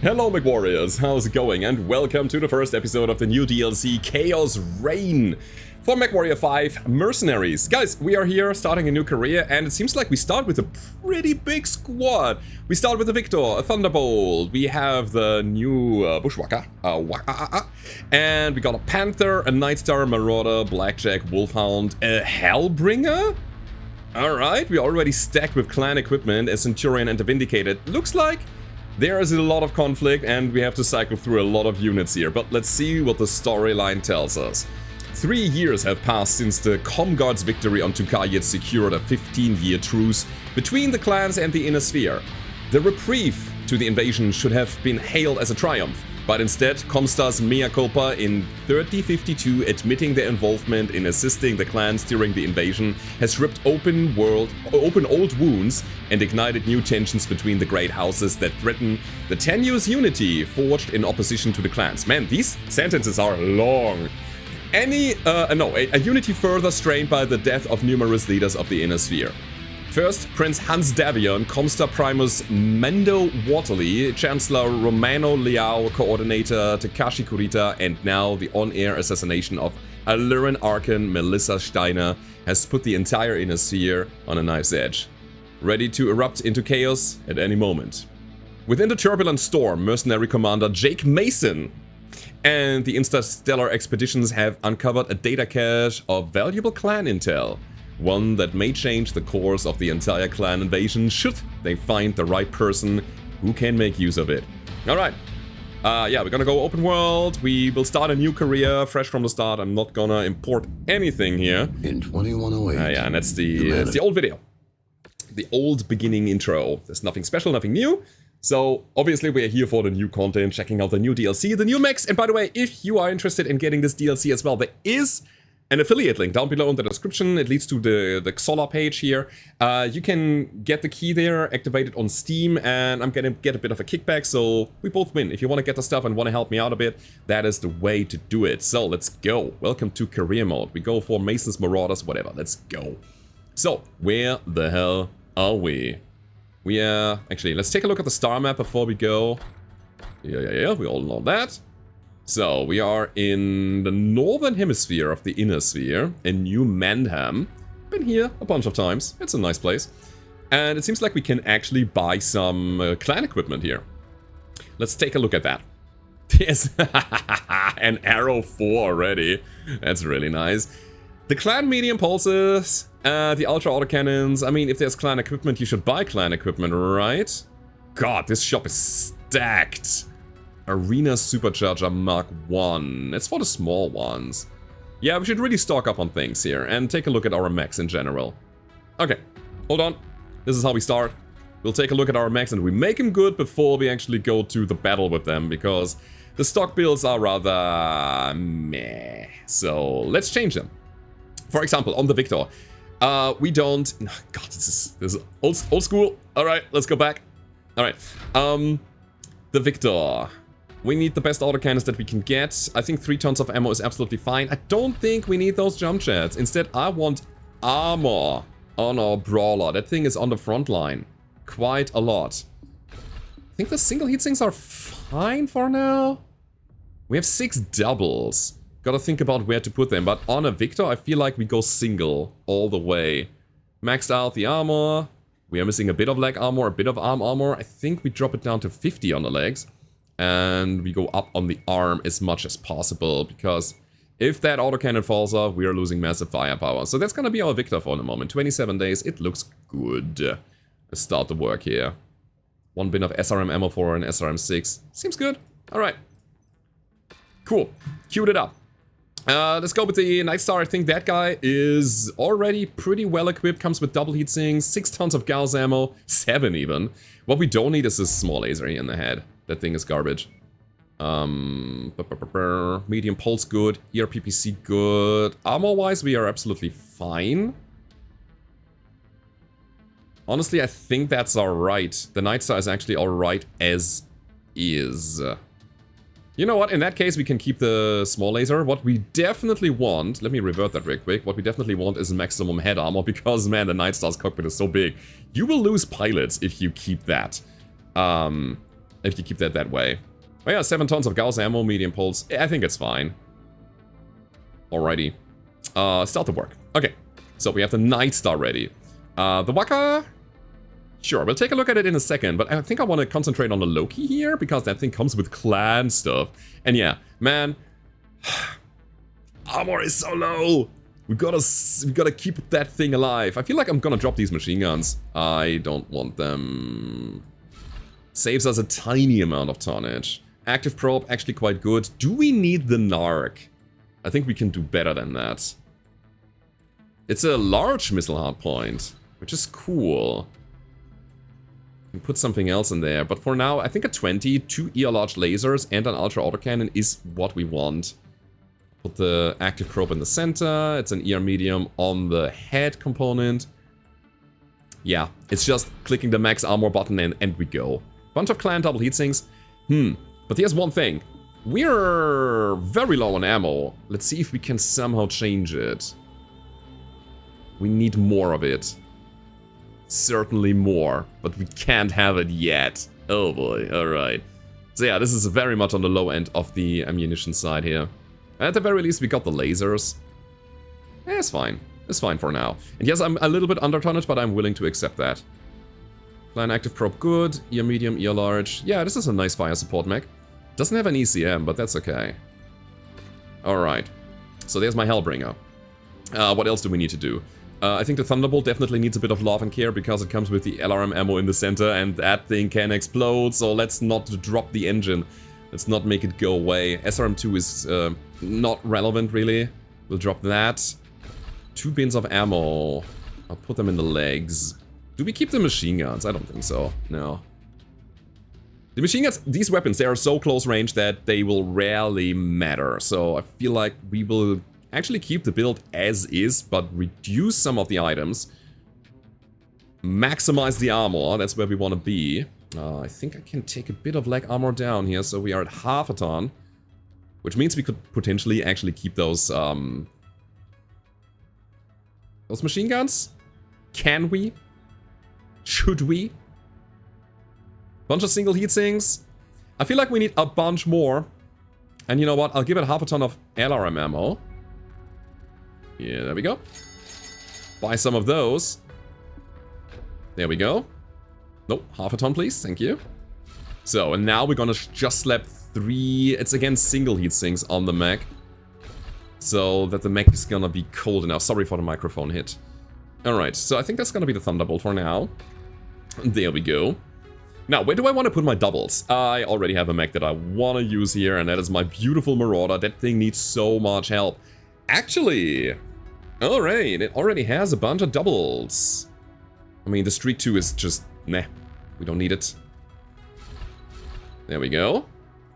Hello MechWarriors, how's it going? And welcome to the first episode of the new DLC Chaos Reign for MechWarrior 5 Mercenaries. Guys, we are here starting a new career and it seems like we start with a pretty big squad. We start with a Victor, a Thunderbolt, we have the new Bushwhacker, and we got a Panther, a Nightstar, Marauder, Blackjack, Wolfhound, a Hellbringer? Alright, we're already stacked with clan equipment, a Centurion and a Vindicated. Looks like there is a lot of conflict and we have to cycle through a lot of units here, but let's see what the storyline tells us. 3 years have passed since the ComGod's victory on Tukayyid secured a 15-year truce between the clans and the Inner Sphere. The reprieve to the invasion should have been hailed as a triumph, but instead ComStar's mea culpa in 3052 admitting their involvement in assisting the clans during the invasion has ripped open old wounds and ignited new tensions between the great houses that threaten the tenuous unity forged in opposition to the clans. Man, these sentences are long. A unity further strained by the death of numerous leaders of the Inner Sphere. First, Prince Hans Davion, Comstar Primus Mendo Waterley, Chancellor Romano Liao, Coordinator Takashi Kurita, and now the on-air assassination of Alluran Archon Melissa Steiner has put the entire Inner Sphere on a knife's edge, ready to erupt into chaos at any moment. Within the turbulent storm, mercenary commander Jake Mason and the Interstellar Expeditions have uncovered a data cache of valuable clan intel. One that may change the course of the entire clan invasion should they find the right person who can make use of it. Alright. Yeah, we're gonna go open world. We will start a new career, fresh from the start. I'm not gonna import anything here. In 2108. Yeah, and that's the old video. The old beginning intro. There's nothing special, nothing new. So, obviously we are here for the new content, checking out the new DLC, the new mechs. And by the way, if you are interested in getting this DLC as well, there is an affiliate link down below in the description. It leads to the Xola page here. You can get the key there, activate it on Steam, and I'm gonna get a bit of a kickback, so we both win. If you want to get the stuff and want to help me out a bit, that is the way to do it. So, let's go. Welcome to career mode. We go for Masons, Marauders, whatever. Let's go. So, where the hell are we? Actually, let's take a look at the star map before we go. Yeah, we all know that. So, we are in the northern hemisphere of the Inner Sphere, in New Mandham. Been here a bunch of times. It's a nice place. And it seems like we can actually buy some clan equipment here. Let's take a look at that. There's an Arrow 4 already. That's really nice. The clan medium pulses, the ultra autocannons. I mean, if there's clan equipment, you should buy clan equipment, right? God, this shop is stacked. Arena Supercharger Mark 1. It's for the small ones. Yeah, we should really stock up on things here and take a look at our mechs in general. Okay, hold on. This is how we start. We'll take a look at our mechs and we make them good before we actually go to the battle with them, because the stock builds are rather meh. So let's change them. For example, on the Victor, we don't... Oh, God, this is old school. Alright, let's go back. Alright, the Victor. We need the best autocannons that we can get. I think 3 tons of ammo is absolutely fine. I don't think we need those jump jets. Instead, I want armor on our brawler. That thing is on the front line. Quite a lot. I think the single heat sinks are fine for now. We have 6 doubles. Gotta think about where to put them. But on a Victor, I feel like we go single all the way. Maxed out the armor. We are missing a bit of leg armor, a bit of arm armor. I think we drop it down to 50 on the legs. And we go up on the arm as much as possible, because if that autocannon falls off, we are losing massive firepower. So that's gonna be our Victor for the moment. 27 days, it looks good. Let's start the work here. 1 bin of SRM ammo for an SRM6. Seems good. Alright. Cool. Queued it up. Let's go with the Nightstar. I think that guy is already pretty well equipped. Comes with double heat sinks, 6 tons of Gauss ammo, 7 even. What we don't need is this small laser here in the head. That thing is garbage. Medium pulse good, ERPPC good. Armor-wise, we are absolutely fine. Honestly, I think that's alright. The Nightstar is actually alright as is. You know what? In that case, we can keep the small laser. What we definitely want... Let me revert that real quick. What we definitely want is maximum head armor, because, man, the Nightstar's cockpit is so big. You will lose pilots if you keep that. if you keep that way. Oh yeah, 7 tons of Gauss ammo, medium pulse. I think it's fine. Alrighty. Stealth to work. Okay, so we have the Night Star ready. The Waka... Sure, we'll take a look at it in a second, but I think I want to concentrate on the Loki here, because that thing comes with clan stuff. And yeah, man... armor is so low! We gotta keep that thing alive. I feel like I'm gonna drop these machine guns. I don't want them. Saves us a tiny amount of tonnage. Active probe, actually quite good. Do we need the Narc? I think we can do better than that. It's a large missile hardpoint, which is cool. We can put something else in there, but for now, I think a 20, 2 ER large lasers, and an ultra autocannon is what we want. Put the active probe in the center. It's an ER medium on the head component. Yeah, it's just clicking the max armor button and we go. Bunch of clan double heatsinks. But here's one thing. We're very low on ammo. Let's see if we can somehow change it. We need more of it. Certainly more, but we can't have it yet. Oh boy, alright. So yeah, this is very much on the low end of the ammunition side here. At the very least, we got the lasers. Yeah, it's fine. It's fine for now. And yes, I'm a little bit under tonnage, but I'm willing to accept that. Clan active probe good. ER medium, ER large. Yeah, this is a nice fire support mech. Doesn't have an ECM, but that's okay. Alright. So there's my Hellbringer. What else do we need to do? I think the Thunderbolt definitely needs a bit of love and care because it comes with the LRM ammo in the center and that thing can explode, so let's not drop the engine. Let's not make it go away. SRM2 is not relevant, really. We'll drop that. 2 bins of ammo. I'll put them in the legs. Do we keep the machine guns? I don't think so. No. The machine guns, these weapons, they are so close range that they will rarely matter. So I feel like we will actually keep the build as is, but reduce some of the items. Maximize the armor. That's where we want to be. I think I can take a bit of leg armor down here, so we are at half a ton. Which means we could potentially actually keep those machine guns? Can we? Should we? Bunch of single heatsinks. I feel like we need a bunch more. And you know what? I'll give it half a ton of LRM ammo. Yeah, there we go. Buy some of those. There we go. Nope, half a ton, please. Thank you. So, and now we're gonna just slap 3... It's again single heatsinks on the mech. So that the mech is gonna be cold enough. Sorry for the microphone hit. Alright, so I think that's gonna be the Thunderbolt for now. There we go. Now, where do I want to put my doubles? I already have a mech that I want to use here, and that is my beautiful Marauder. That thing needs so much help. Actually, alright, it already has a bunch of doubles. I mean, the Streak 2 is just, nah, we don't need it. There we go.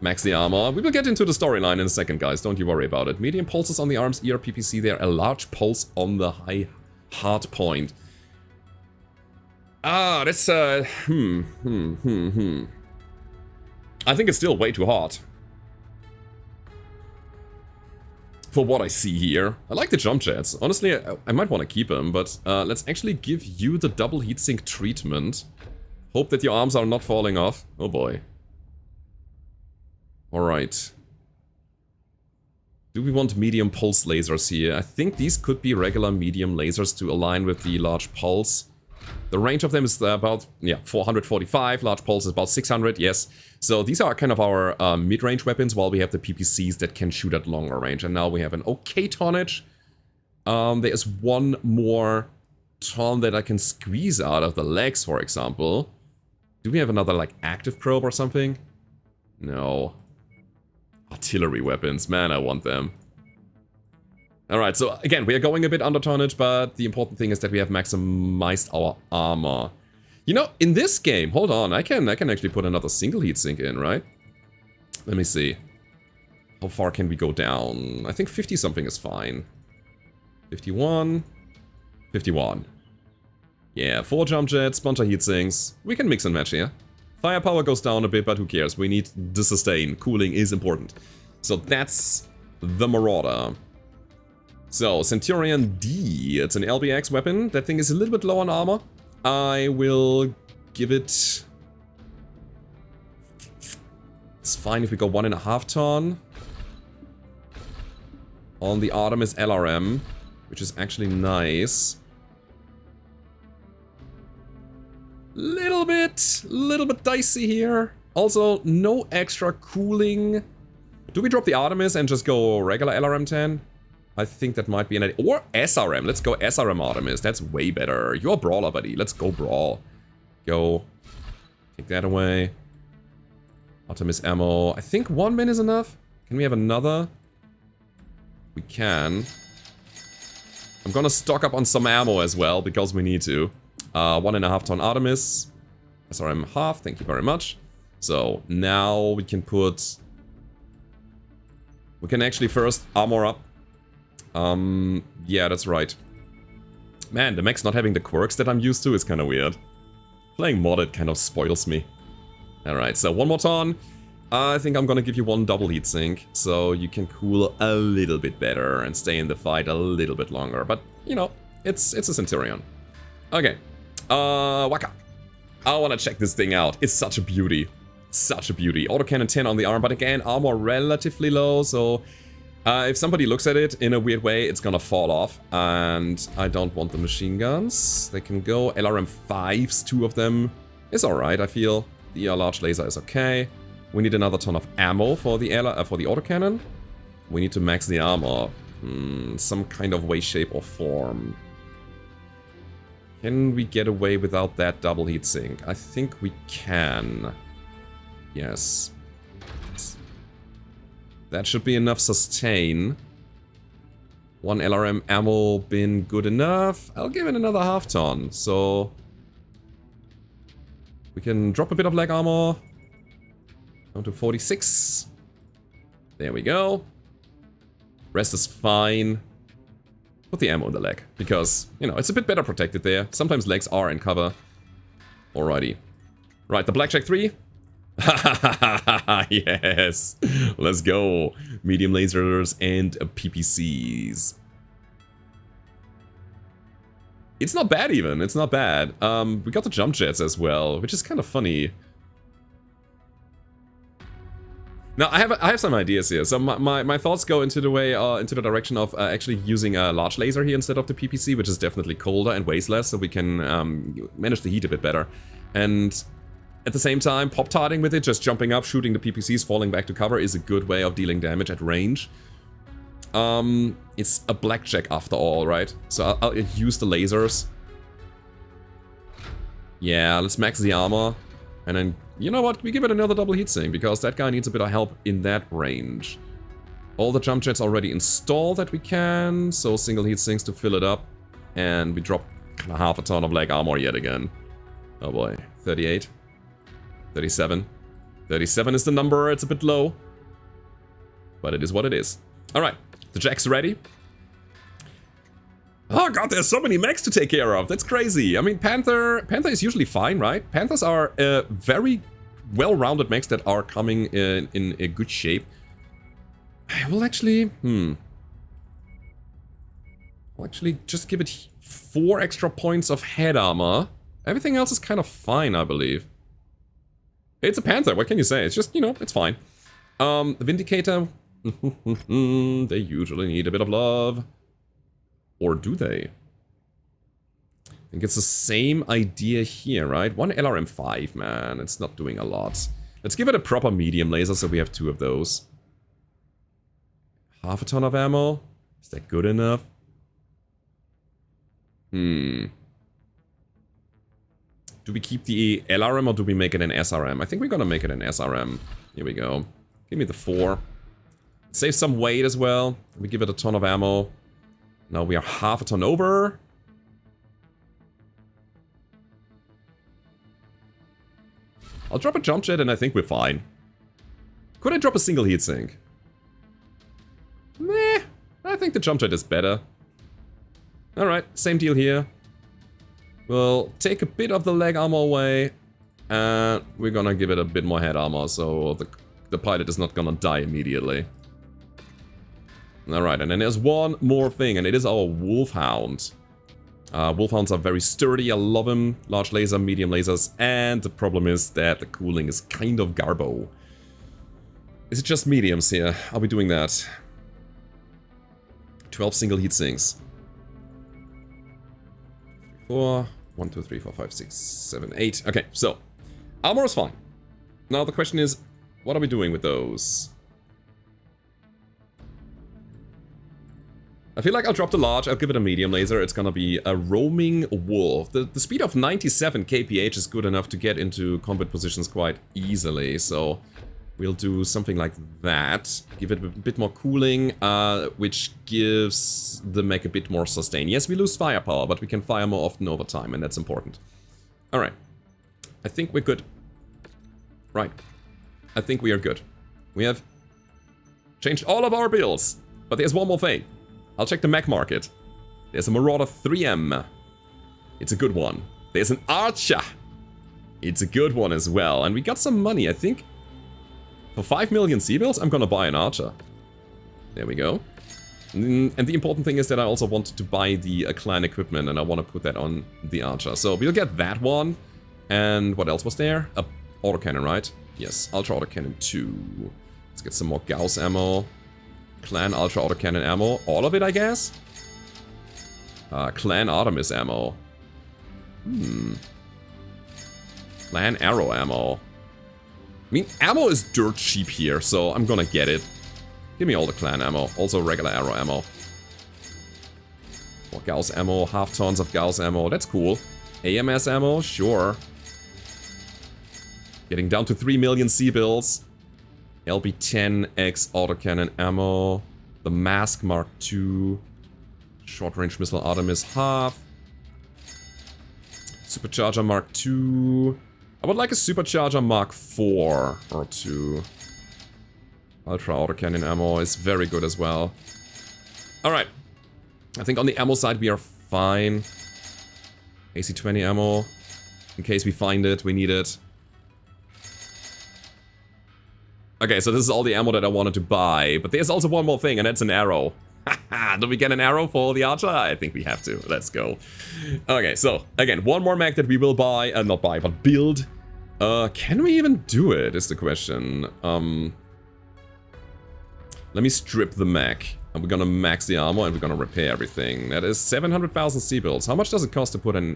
Max the armor. We will get into the storyline in a second, guys. Don't you worry about it. Medium pulses on the arms, ER PPC there. A large pulse on the high hard point. Ah, that's, I think it's still way too hot. For what I see here. I like the jump jets. Honestly, I might want to keep them, but let's actually give you the double heatsink treatment. Hope that your arms are not falling off. Oh boy. Alright. Do we want medium pulse lasers here? I think these could be regular medium lasers to align with the large pulse. The range of them is about, yeah, 445. Large pulse is about 600, yes. So these are kind of our mid-range weapons, while we have the PPCs that can shoot at longer range. And now we have an okay tonnage. There is one more ton that I can squeeze out of the legs, for example. Do we have another, like, active probe or something? No. Artillery weapons, man, I want them. Alright, so again, we are going a bit under tonnage, but the important thing is that we have maximized our armor. You know, in this game, hold on, I can actually put another single heatsink in, right? Let me see. How far can we go down? I think 50 something is fine. 51. 51. Yeah, 4 jump jets, bunch of heatsinks. We can mix and match here. Firepower goes down a bit, but who cares? We need the sustain. Cooling is important. So that's the Marauder. So, Centurion D, it's an LBX weapon. That thing is a little bit low on armor. I will give it It's fine if we go 1.5 ton. On the Artemis LRM, which is actually nice. Little bit dicey here. Also, no extra cooling. Do we drop the Artemis and just go regular LRM 10? I think that might be an idea. Or SRM. Let's go SRM Artemis. That's way better. You're a brawler, buddy. Let's go brawl. Go. Take that away. Artemis ammo. I think 1 min is enough. Can we have another? We can. I'm gonna stock up on some ammo as well, because we need to. 1.5 ton Artemis. SRM half, thank you very much. So, now we can put... We can actually first armor up. Yeah, that's right. Man, the mech's not having the quirks that I'm used to is kind of weird. Playing modded kind of spoils me. Alright, so 1 more ton. I think I'm gonna give you 1 double heatsink, so you can cool a little bit better and stay in the fight a little bit longer. But, you know, it's a Centurion. Okay. Waka. I wanna check this thing out. It's such a beauty. Such a beauty. Autocannon 10 on the arm, but again, armor relatively low, so... if somebody looks at it in a weird way, it's gonna fall off. And I don't want the machine guns. They can go. LRM 5s, 2 of them. Is alright, I feel. The large laser is okay. We need another ton of ammo for the autocannon. We need to max the armor. Some kind of way, shape, or form. Can we get away without that double heatsink? I think we can. Yes. That should be enough sustain. 1 LRM ammo bin good enough. I'll give it another half ton. So we can drop a bit of leg armor. Down to 46. There we go. Rest is fine. Put the ammo in the leg, because, you know, it's a bit better protected there. Sometimes legs are in cover. Alrighty. Right, the Blackjack 3. Yes. Let's go. Medium lasers and PPCs. It's not bad even. It's not bad. We got the jump jets as well, which is kind of funny. Now, I have some ideas here. So my thoughts go into the direction of actually using a large laser here instead of the PPC, which is definitely colder and weighs less, so we can manage the heat a bit better. And at the same time, pop-tarting with it, just jumping up, shooting the PPCs, falling back to cover is a good way of dealing damage at range. It's a blackjack after all, right? So I'll use the lasers. Yeah, let's max the armor. And then, you know what? We give it another double heatsink, because that guy needs a bit of help in that range. All the jump jets already installed that we can, so single heatsinks to fill it up. And we drop kind of half a ton of leg armor yet again. Oh boy, 38. 37. 37 is the number, it's a bit low. But it is what it is. Alright, the jack's ready. Oh god, there's so many mechs to take care of. That's crazy. I mean, Panther is usually fine, right? Panthers are very well-rounded mechs that are coming in a good shape. I will actually... I'll actually just give it 4 extra points of head armor. Everything else is kind of fine, I believe. It's a Panther, what can you say? It's just, you know, it's fine. The Vindicator... they usually need a bit of love. Or do they? I think it's the same idea here, right? 1 LRM5, man. It's not doing a lot. Let's give it a proper medium laser so we have 2 of those. Half a ton of ammo? Is that good enough? Do we keep the LRM or do we make it an SRM? I think we're gonna make it an SRM. Here we go. Give me the 4. Save some weight as well. We give it a ton of ammo. Now we are half a ton over. I'll drop a jump jet and I think we're fine. Could I drop a single heatsink? Meh. I think the jump jet is better. Alright, same deal here. We'll take a bit of the leg armor away. And we're gonna give it a bit more head armor so the pilot is not gonna die immediately. Alright, and then there's one more thing, and it is our Wolfhound. Wolfhounds are very sturdy, I love them. Large laser, medium lasers, and the problem is that the cooling is kind of garbo. Is it just mediums here? Are we doing that? 12 single heat sinks. 4, 1, 2, 3, 4, 5, 6, 7, 8. Okay, so armor is fine. Now the question is, what are we doing with those? I feel like I'll drop the large, I'll give it a medium laser. It's gonna be a roaming wolf. The speed of 97 kph is good enough to get into combat positions quite easily, so we'll do something like that. Give it a bit more cooling, which gives the mech a bit more sustain. Yes, we lose firepower, but we can fire more often over time, and that's important. Alright. I think we're good. Right. I think we are good. We have changed all of our builds, but there's one more thing. I'll check the mech market. There's a Marauder 3M. It's a good one. There's an Archer. It's a good one as well. And we got some money, I think. For 5 million C-bills, I'm gonna buy an Archer. There we go. And the important thing is that I also wanted to buy the clan equipment, and I want to put that on the Archer. So we'll get that one. And what else was there? A autocannon, right? Yes, Ultra Autocannon 2. Let's get some more Gauss ammo. Clan Ultra Autocannon ammo. All of it, I guess? Clan Artemis ammo. Clan Arrow ammo. I mean, ammo is dirt cheap here, so I'm gonna get it. Give me all the clan ammo. Also regular arrow ammo. More Gauss ammo. Half tons of Gauss ammo. That's cool. AMS ammo? Sure. Getting down to 3 million C-bills. LB-10X autocannon ammo. The Mask Mark II. Short-range missile Artemis half. Supercharger Mark II. I would like a Supercharger Mark IV or 2. Ultra autocannon ammo is very good as well. Alright. I think on the ammo side we are fine. AC-20 ammo. In case we find it, we need it. Okay, so this is all the ammo that I wanted to buy, but there's also one more thing, and that's an arrow. Do we get an arrow for the Archer? I think we have to. Let's go. Okay, so, again, one more mech that we will buy, not buy, but build. Can we even do it, is the question. Let me strip the mech, and we're gonna max the armor, and we're gonna repair everything. That is 700,000 C-bills. How much does it cost to put in...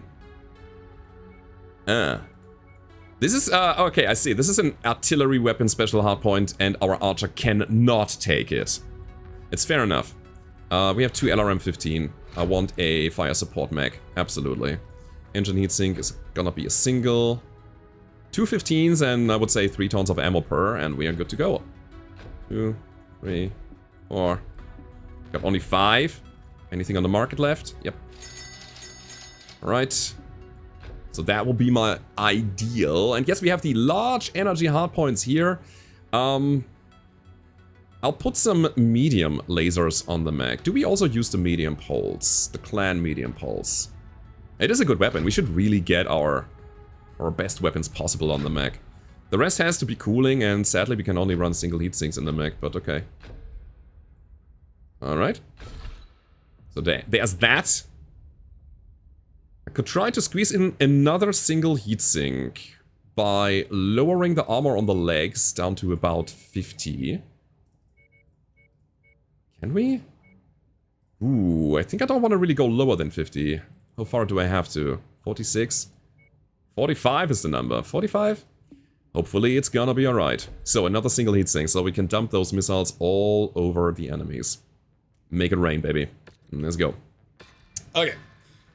This is, okay, I see. This is an artillery weapon special hardpoint, and our Archer cannot take it. It's fair enough. We have 2 LRM-15. I want a fire support mech. Absolutely. Engine heatsink is gonna be a single. 2 15s, and I would say 3 tons of ammo per, and we are good to go. 2, 3, 4. Got only 5. Anything on the market left? Yep. Alright. So that will be my ideal. And yes, we have the large energy hardpoints here. I'll put some medium lasers on the mech. Do we also use the medium pulse? The clan medium pulse. It is a good weapon. We should really get our best weapons possible on the mech. The rest has to be cooling, and sadly we can only run single heat sinks in the mech, but okay. Alright. So there's that. I could try to squeeze in another single heatsink by lowering the armor on the legs down to about 50. Can we? Ooh, I think I don't want to really go lower than 50. How far do I have to? 46? 45 is the number. 45? Hopefully it's gonna be alright. So another single heatsink, so we can dump those missiles all over the enemies. Make it rain, baby. Let's go. Okay.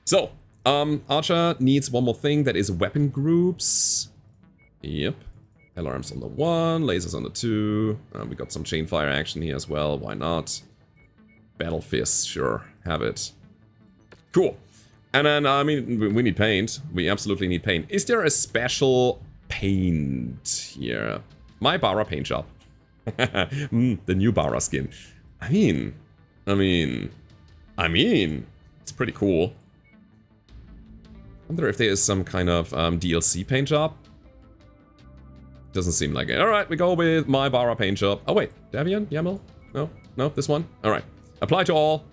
So, Archer needs one more thing, that is weapon groups. Yep. LRMs on the 1, lasers on the 2. We got some chain fire action here as well, why not? Battle Fist, sure, have it. Cool. And then, I mean, we need paint. We absolutely need paint. Is there a special paint here? My Bara paint shop. The new Bara skin. I mean, it's pretty cool. I wonder if there is some kind of DLC paint shop. Doesn't seem like it. Alright, we go with my Bara paint shop. Oh wait, Davian? Yaml? No, this one? Alright. Apply to all.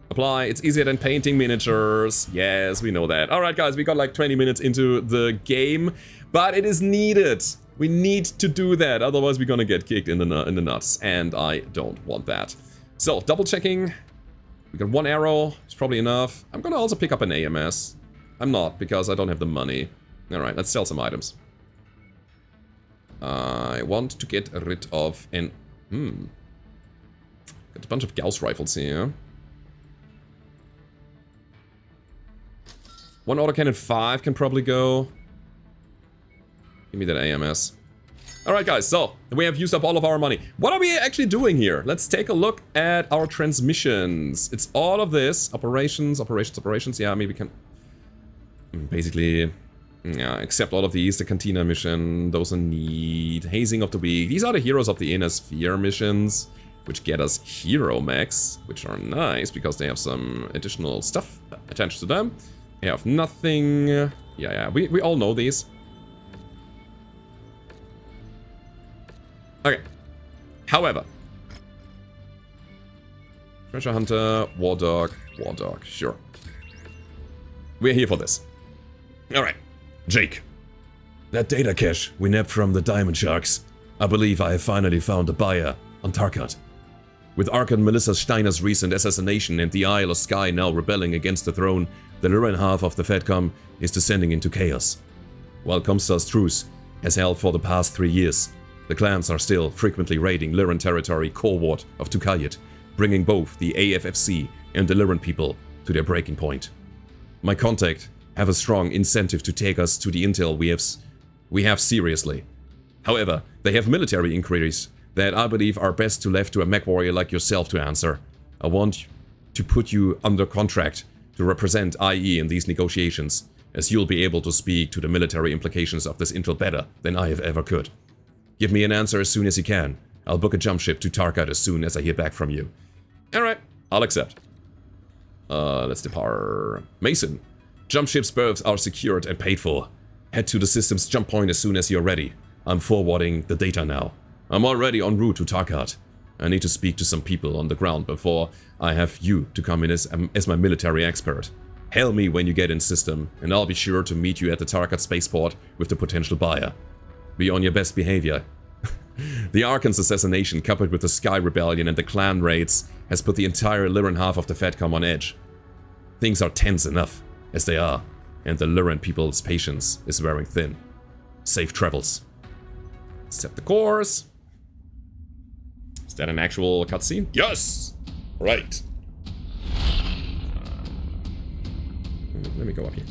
Apply. It's easier than painting miniatures. Yes, we know that. Alright guys, we got like 20 minutes into the game, but it is needed. We need to do that, otherwise we're gonna get kicked in the nuts, and I don't want that. So, double checking. We got 1 arrow, it's probably enough. I'm gonna also pick up an AMS. I'm not, because I don't have the money. Alright, let's sell some items. I want to get rid of an... Got a bunch of Gauss rifles here. 1 autocannon 5 can probably go. Give me that AMS. Alright guys, so we have used up all of our money. What are we actually doing here? Let's take a look at our transmissions. It's all of this. Operations. Yeah, maybe we can... Basically... Yeah, except all of these. The Cantina mission. Those in need. Hazing of the Weak. These are the Heroes of the Inner Sphere missions, which get us hero mechs, which are nice because they have some additional stuff attached to them. They have nothing. Yeah, we all know these. Okay. However, Treasure Hunter, War Dog, sure. We're here for this. Alright, Jake. That data cache we nabbed from the Diamond Sharks. I believe I have finally found a buyer on Tarkat. With Archon Melissa Steiner's recent assassination and the Isle of Skye now rebelling against the throne, the Lyran half of the Fedcom is descending into chaos. While ComStar's truce has held for the past 3 years, the clans are still frequently raiding Lyran territory core ward of Tukayyid, bringing both the AFFC and the Lyran people to their breaking point. My contact have a strong incentive to take us to the intel we have seriously. However, they have military inquiries that I believe are best left to a MechWarrior like yourself to answer. I want to put you under contract to represent IE in these negotiations, as you'll be able to speak to the military implications of this intel better than I have ever could. Give me an answer as soon as you can. I'll book a jump ship to Tarkat as soon as I hear back from you. Alright, I'll accept. Let's depart. Mason. Jump ship's berths are secured and paid for. Head to the system's jump point as soon as you're ready. I'm forwarding the data now. I'm already en route to Tarkat. I need to speak to some people on the ground before I have you to come in as my military expert. Hail me when you get in system, and I'll be sure to meet you at the Tarkat spaceport with the potential buyer. Be on your best behavior. The Archon's assassination, coupled with the Sky Rebellion and the clan raids, has put the entire Lyran half of the Fedcom on edge. Things are tense enough, as they are, and the Lyran people's patience is wearing thin. Safe travels. Set the course. Is that an actual cutscene? Yes! Right. Let me go up here.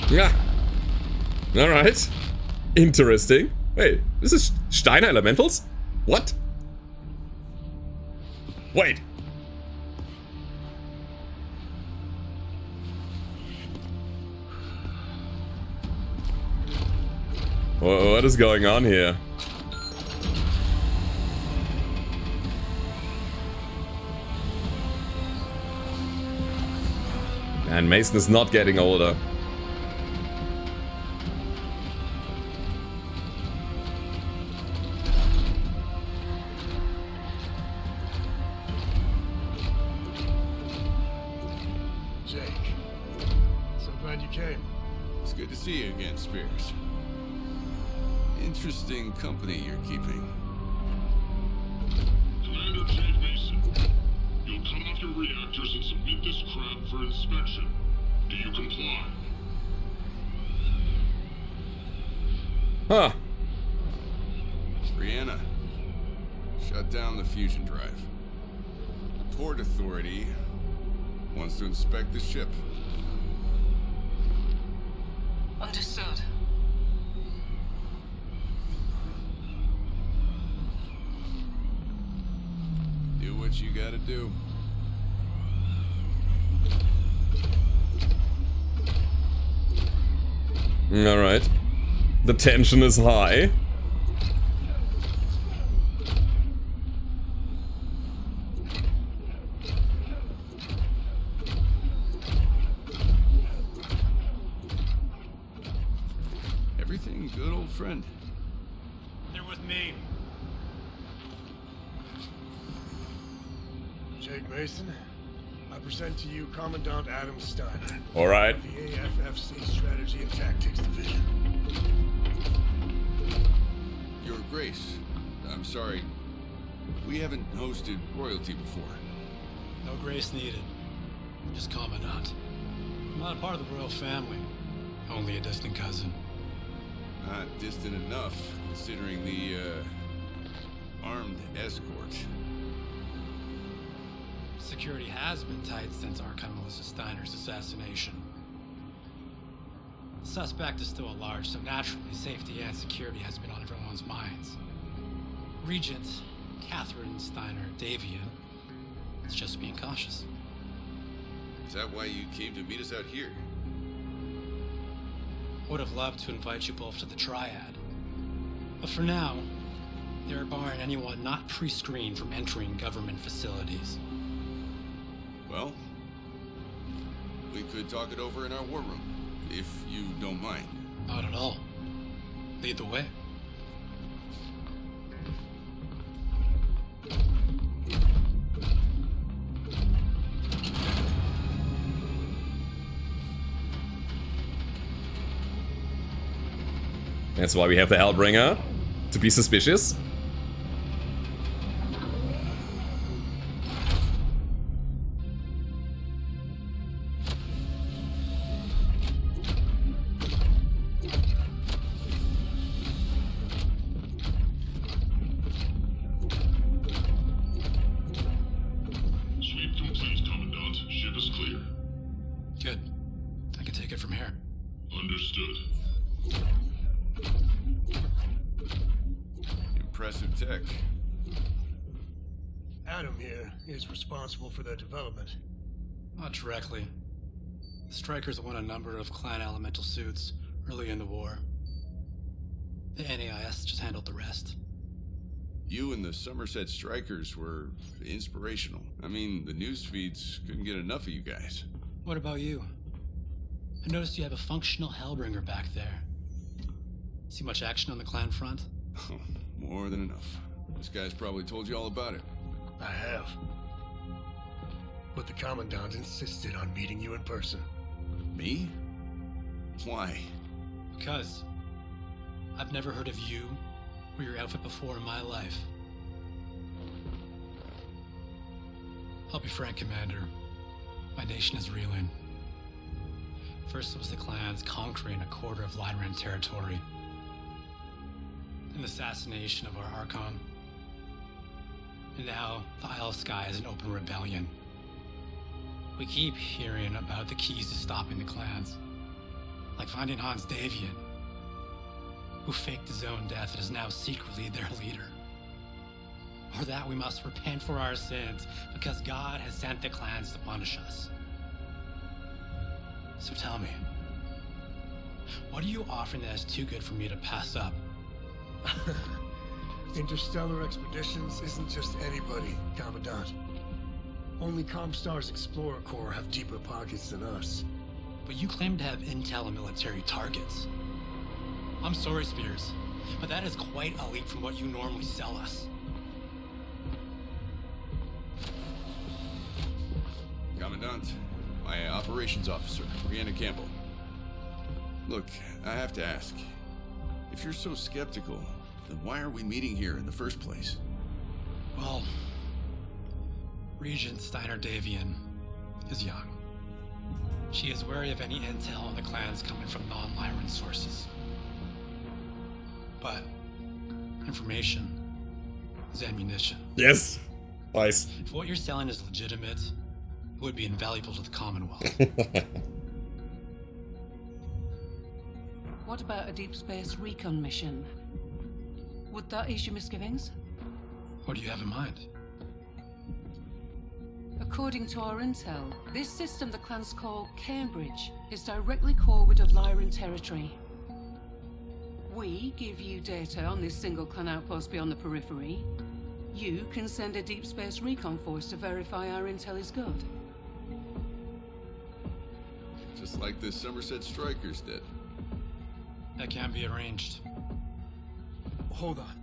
Yeah. Alright. Interesting. Wait, this is Steiner Elementals? What? Wait. What is going on here? And Mason is not getting older. See you again, Spears. Interesting company you're keeping. Commander Chief Mason, you'll cut off your reactors and submit this crap for inspection. Do you comply? Huh. Brianna, shut down the fusion drive. The Port Authority wants to inspect the ship. Understood. Do what you gotta do. Alright. The tension is high. friend? They're with me. Jake Mason, I present to you Commandant Adam Steiner. All right. The AFFC Strategy and Tactics Division. Your Grace, I'm sorry. We haven't hosted royalty before. No grace needed. Just Commandant. I'm not a part of the royal family. Only a distant cousin. Not distant enough, considering the, armed escort. Security has been tight since Archon Melissa Steiner's assassination. The suspect is still at large, so naturally safety and security has been on everyone's minds. Regent Catherine Steiner Davian is just being cautious. Is that why you came to meet us out here? Would have loved to invite you both to the Triad. But for now, they're barring anyone not pre-screened from entering government facilities. Well, we could talk it over in our war room, if you don't mind. Not at all. Lead the way. That's why we have the Hellbringer, to be suspicious. Sweep complete, Commandant. Ship is clear. Good. I can take it from here. Understood. Impressive tech. Adam here is responsible for their development. Not directly. The Strikers won a number of clan elemental suits early in the war. The NAIS just handled the rest. You and the Somerset Strikers were inspirational. I mean, the news feeds couldn't get enough of you guys. What about you? I noticed you have a functional Hellbringer back there. See much action on the clan front? Oh, more than enough. This guy's probably told you all about it. I have. But the Commandant insisted on meeting you in person. Me? Why? Because I've never heard of you or your outfit before in my life. I'll be frank, Commander. My nation is reeling. First it was the clans conquering a quarter of Lyran territory. An assassination of our Archon. And now the Isle of Skye is an open rebellion. We keep hearing about the keys to stopping the clans. Like finding Hans Davian, who faked his own death and is now secretly their leader. Or that we must repent for our sins because God has sent the clans to punish us. So tell me, what are you offering that is too good for me to pass up? Interstellar Expeditions isn't just anybody, Commandant. Only ComStar's Explorer Corps have deeper pockets than us. But you claim to have intel and military targets. I'm sorry, Spears, but that is quite a leap from what you normally sell us. Commandant, my operations officer, Brianna Campbell. Look, I have to ask. If you're so skeptical, then why are we meeting here in the first place? Well, Regent Steiner Davian is young. She is wary of any intel on the clans coming from non-Lyran sources. But information is ammunition. Yes. Nice. If what you're selling is legitimate, it would be invaluable to the Commonwealth. What about a deep space recon mission? Would that ease your misgivings? What do you have in mind? According to our intel, this system the clans call Cambridge is directly forward of Lyran territory. We give you data on this single clan outpost beyond the periphery. You can send a deep space recon force to verify our intel is good. Just like the Somerset Strikers did. That can be arranged. hold on.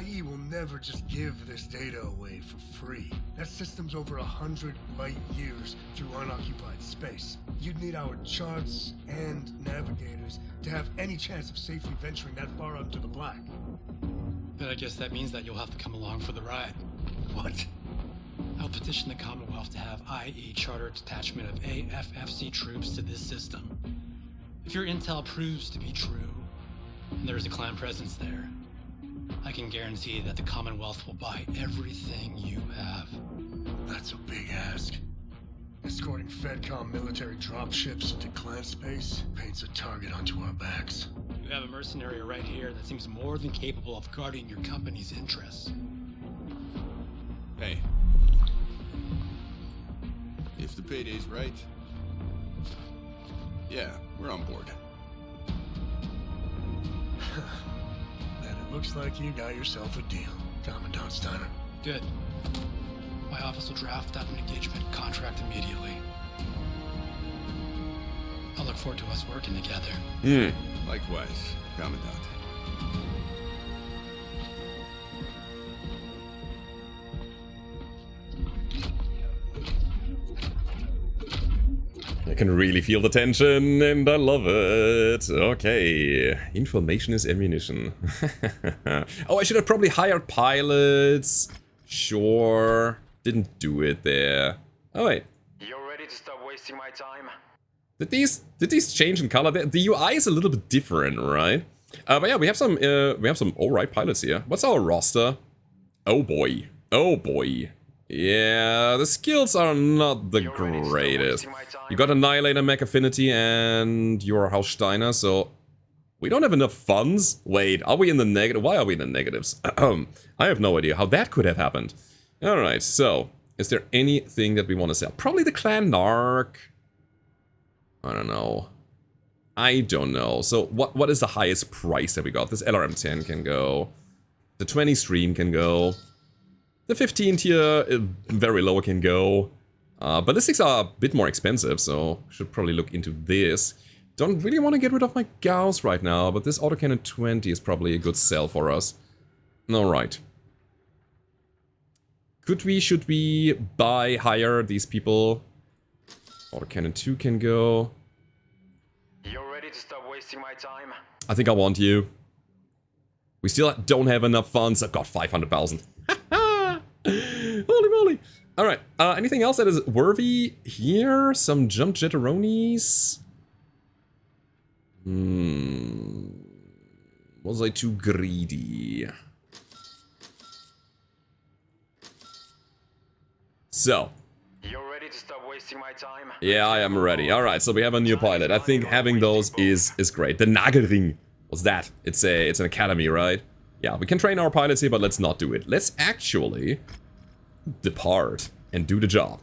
IE will never just give this data away for free. That system's over 100 light years through unoccupied space. You'd need our charts and navigators to have any chance of safely venturing that far out into the black. But I guess that means that you'll have to come along for the ride. What? I'll petition the Commonwealth to have IE charter a detachment of AFFC troops to this system. If your intel proves to be true, and there's a clan presence there, I can guarantee that the Commonwealth will buy everything you have. That's a big ask. Escorting FedCom military dropships into clan space paints a target onto our backs. You have a mercenary right here that seems more than capable of guarding your company's interests. Hey. If the payday's right, yeah, we're on board. Then it looks like you got yourself a deal, Commandant Steiner. Good. My office will draft out an engagement contract immediately. I look forward to us working together. Likewise, Commandant. I can really feel the tension, and I love it. Okay, information is ammunition. Oh, I should have probably hired pilots. Sure, didn't do it there. Oh wait, You're ready to stop wasting my time? did these change in color? The UI is a little bit different, right? But yeah, we have some alright pilots here. What's our roster? Oh boy, oh boy. Yeah, the skills are not the greatest. You got Annihilator, Mech Affinity, and you're House Steiner, so we don't have enough funds. Wait, are we in the negative? Why are we in the negatives? I have no idea how that could have happened. Alright, so, is there anything that we want to sell? Probably the Clan Narc. I don't know. I don't know. So, what is the highest price that we got? This LRM-10 can go. The 20 stream can go. The 15 tier, very low, can go. Ballistics are a bit more expensive, so should probably look into this. Don't really want to get rid of my Gauss right now, but this autocannon 20 is probably a good sell for us. Alright. Should we buy higher these people? Autocannon 2 can go. You're ready to stop wasting my time? I think I want you. We still don't have enough funds. I've got 500,000. Holy moly. Alright, anything else that is worthy here? Some jump jetteronis? Was I too greedy? So. You're ready to stop wasting my time? Yeah, I am ready. Alright, so we have a new pilot. I think having those is great. The Nagelring. What's that? It's an academy, right? Yeah, we can train our pilots here, but let's not do it. Let's actually depart and do the job.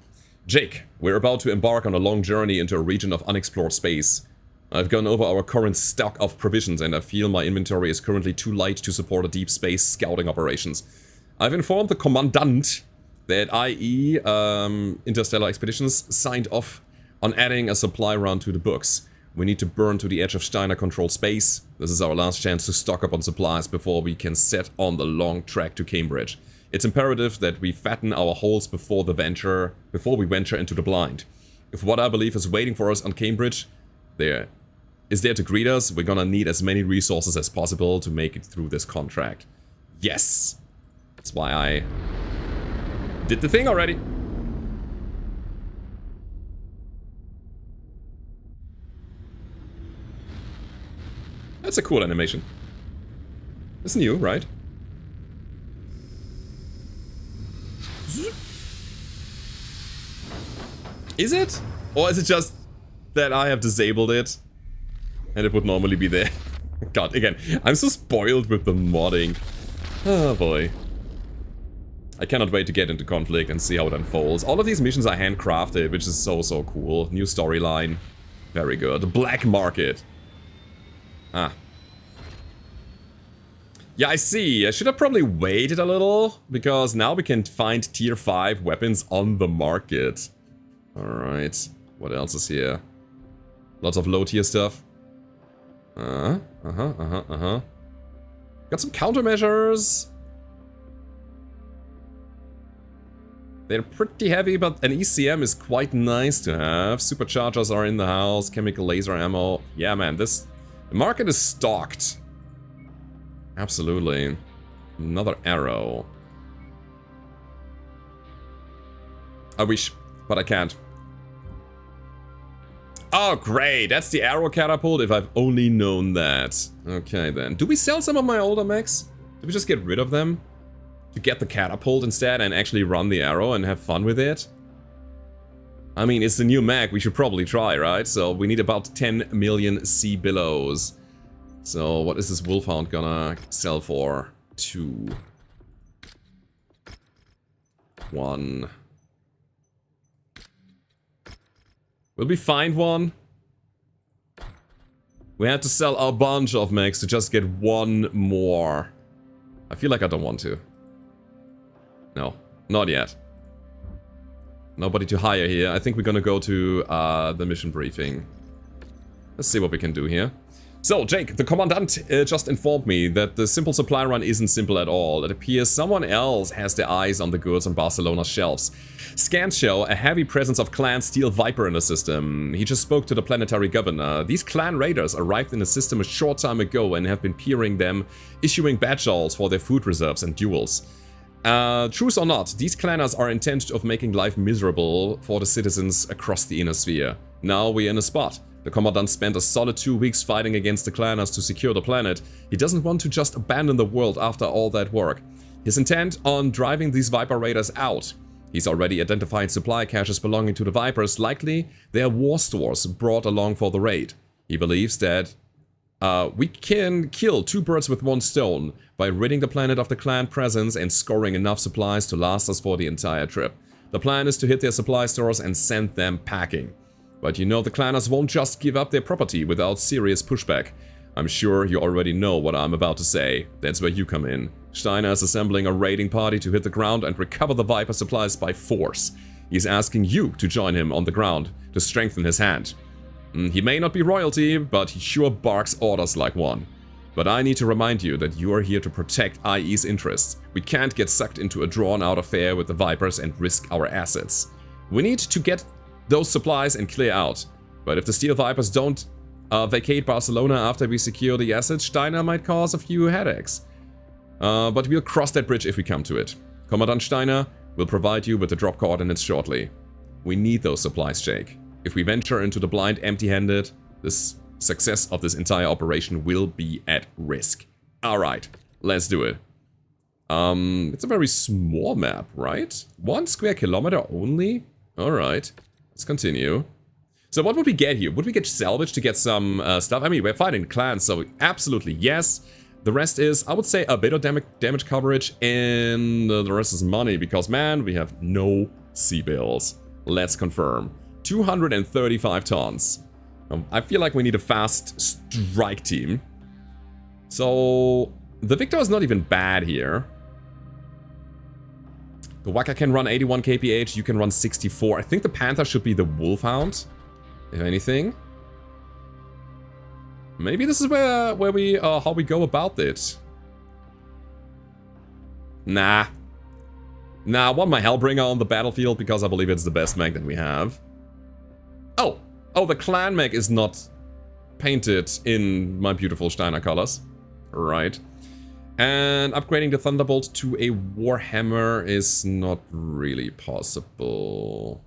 Jake, we're about to embark on a long journey into a region of unexplored space. I've gone over our current stock of provisions and I feel my inventory is currently too light to support a deep space scouting operations. I've informed the commandant that IE Interstellar Expeditions signed off on adding a supply run to the books. We need to burn to the edge of Steiner-controlled space. This is our last chance to stock up on supplies before we can set on the long trek to Cambridge. It's imperative that we fatten our holes before we venture into the blind. If what I believe is waiting for us on Cambridge is there to greet us, we're gonna need as many resources as possible to make it through this contract. Yes! That's why I did the thing already. That's a cool animation. It's new, right? Is it? Or is it just that I have disabled it? And it would normally be there. God, again, I'm so spoiled with the modding. Oh boy. I cannot wait to get into conflict and see how it unfolds. All of these missions are handcrafted, which is so cool. New storyline. Very good. Black market. Ah. Yeah, I see. I should have probably waited a little, because now we can find tier 5 weapons on the market. Alright. What else is here? Lots of low tier stuff. Got some countermeasures. They're pretty heavy, but an ECM is quite nice to have. Superchargers are in the house, chemical laser ammo. Yeah, man, the market is stocked. Absolutely. Another arrow. I wish, but I can't. Oh, great. That's the arrow catapult, if I've only known that. Okay, then. Do we sell some of my older mechs? Do we just get rid of them? To get the catapult instead and actually run the arrow and have fun with it? I mean, it's the new mech. We should probably try, right? So we need about 10 million C billows. So what is this Wolfhound gonna sell for? 2. 1. Will we find one? We had to sell a bunch of mechs to just get one more. I feel like I don't want to. No, not yet. Nobody to hire here. I think we're gonna go to the mission briefing. Let's see what we can do here. So, Jake, the Commandant just informed me that the simple supply run isn't simple at all. It appears someone else has their eyes on the goods on Barcelona's shelves. Scans show a heavy presence of Clan Steel Viper in the system. He just spoke to the planetary governor. These clan raiders arrived in the system a short time ago and have been peering them, issuing badge-alls for their food reserves and duels. Truce or not, these clanners are intent of making life miserable for the citizens across the inner sphere. Now we're in a spot. The Commandant spent a solid 2 weeks fighting against the clanners to secure the planet. He doesn't want to just abandon the world after all that work. His intent on driving these Viper raiders out. He's already identified supply caches belonging to the Vipers. Likely, they are war stores brought along for the raid. He believes that we can kill 2 birds with 1 stone by ridding the planet of the clan presence and scoring enough supplies to last us for the entire trip. The plan is to hit their supply stores and send them packing. But you know the clanners won't just give up their property without serious pushback. I'm sure you already know what I'm about to say. That's where you come in. Steiner is assembling a raiding party to hit the ground and recover the Viper supplies by force. He's asking you to join him on the ground to strengthen his hand. He may not be royalty, but he sure barks orders like one. But I need to remind you that you are here to protect IE's interests. We can't get sucked into a drawn-out affair with the Vipers and risk our assets. We need to get those supplies and clear out. But if the Steel Vipers don't vacate Barcelona after we secure the assets, Steiner might cause a few headaches. But we'll cross that bridge if we come to it. Commandant Steiner will provide you with the drop coordinates shortly. We need those supplies, Jake. If we venture into the blind empty-handed, this success of this entire operation will be at risk. Alright, let's do it. It's a very small map, right? 1 square kilometer only? Alright. Let's continue. So what would we get here? Would we get salvage to get some stuff? I mean, we're fighting clans, so absolutely yes. The rest is, I would say, a bit of damage coverage, and the rest is money, because, man, we have no C-bills. Let's confirm. 235 tons. I feel like we need a fast strike team. So, the Victor is not even bad here. The Waka can run 81 kph, you can run 64. I think the Panther should be the Wolfhound, if anything. Maybe this is where we how we go about it. Nah. Nah, I want my Hellbringer on the battlefield because I believe it's the best mech that we have. Oh, the clan mech is not painted in my beautiful Steiner colors. Right. And upgrading the Thunderbolt to a Warhammer is not really possible.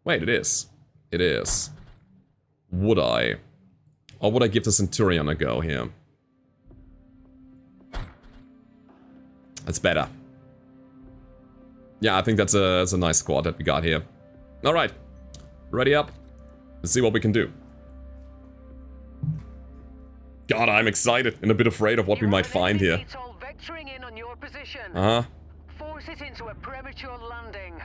Wait, it is. It is. Would I? Or would I give the Centurion a go here? That's better. Yeah, I think that's a nice squad that we got here. Alright. Ready up. Let's see what we can do. God, I'm excited and a bit afraid of what we might find here. Force it into a premature landing.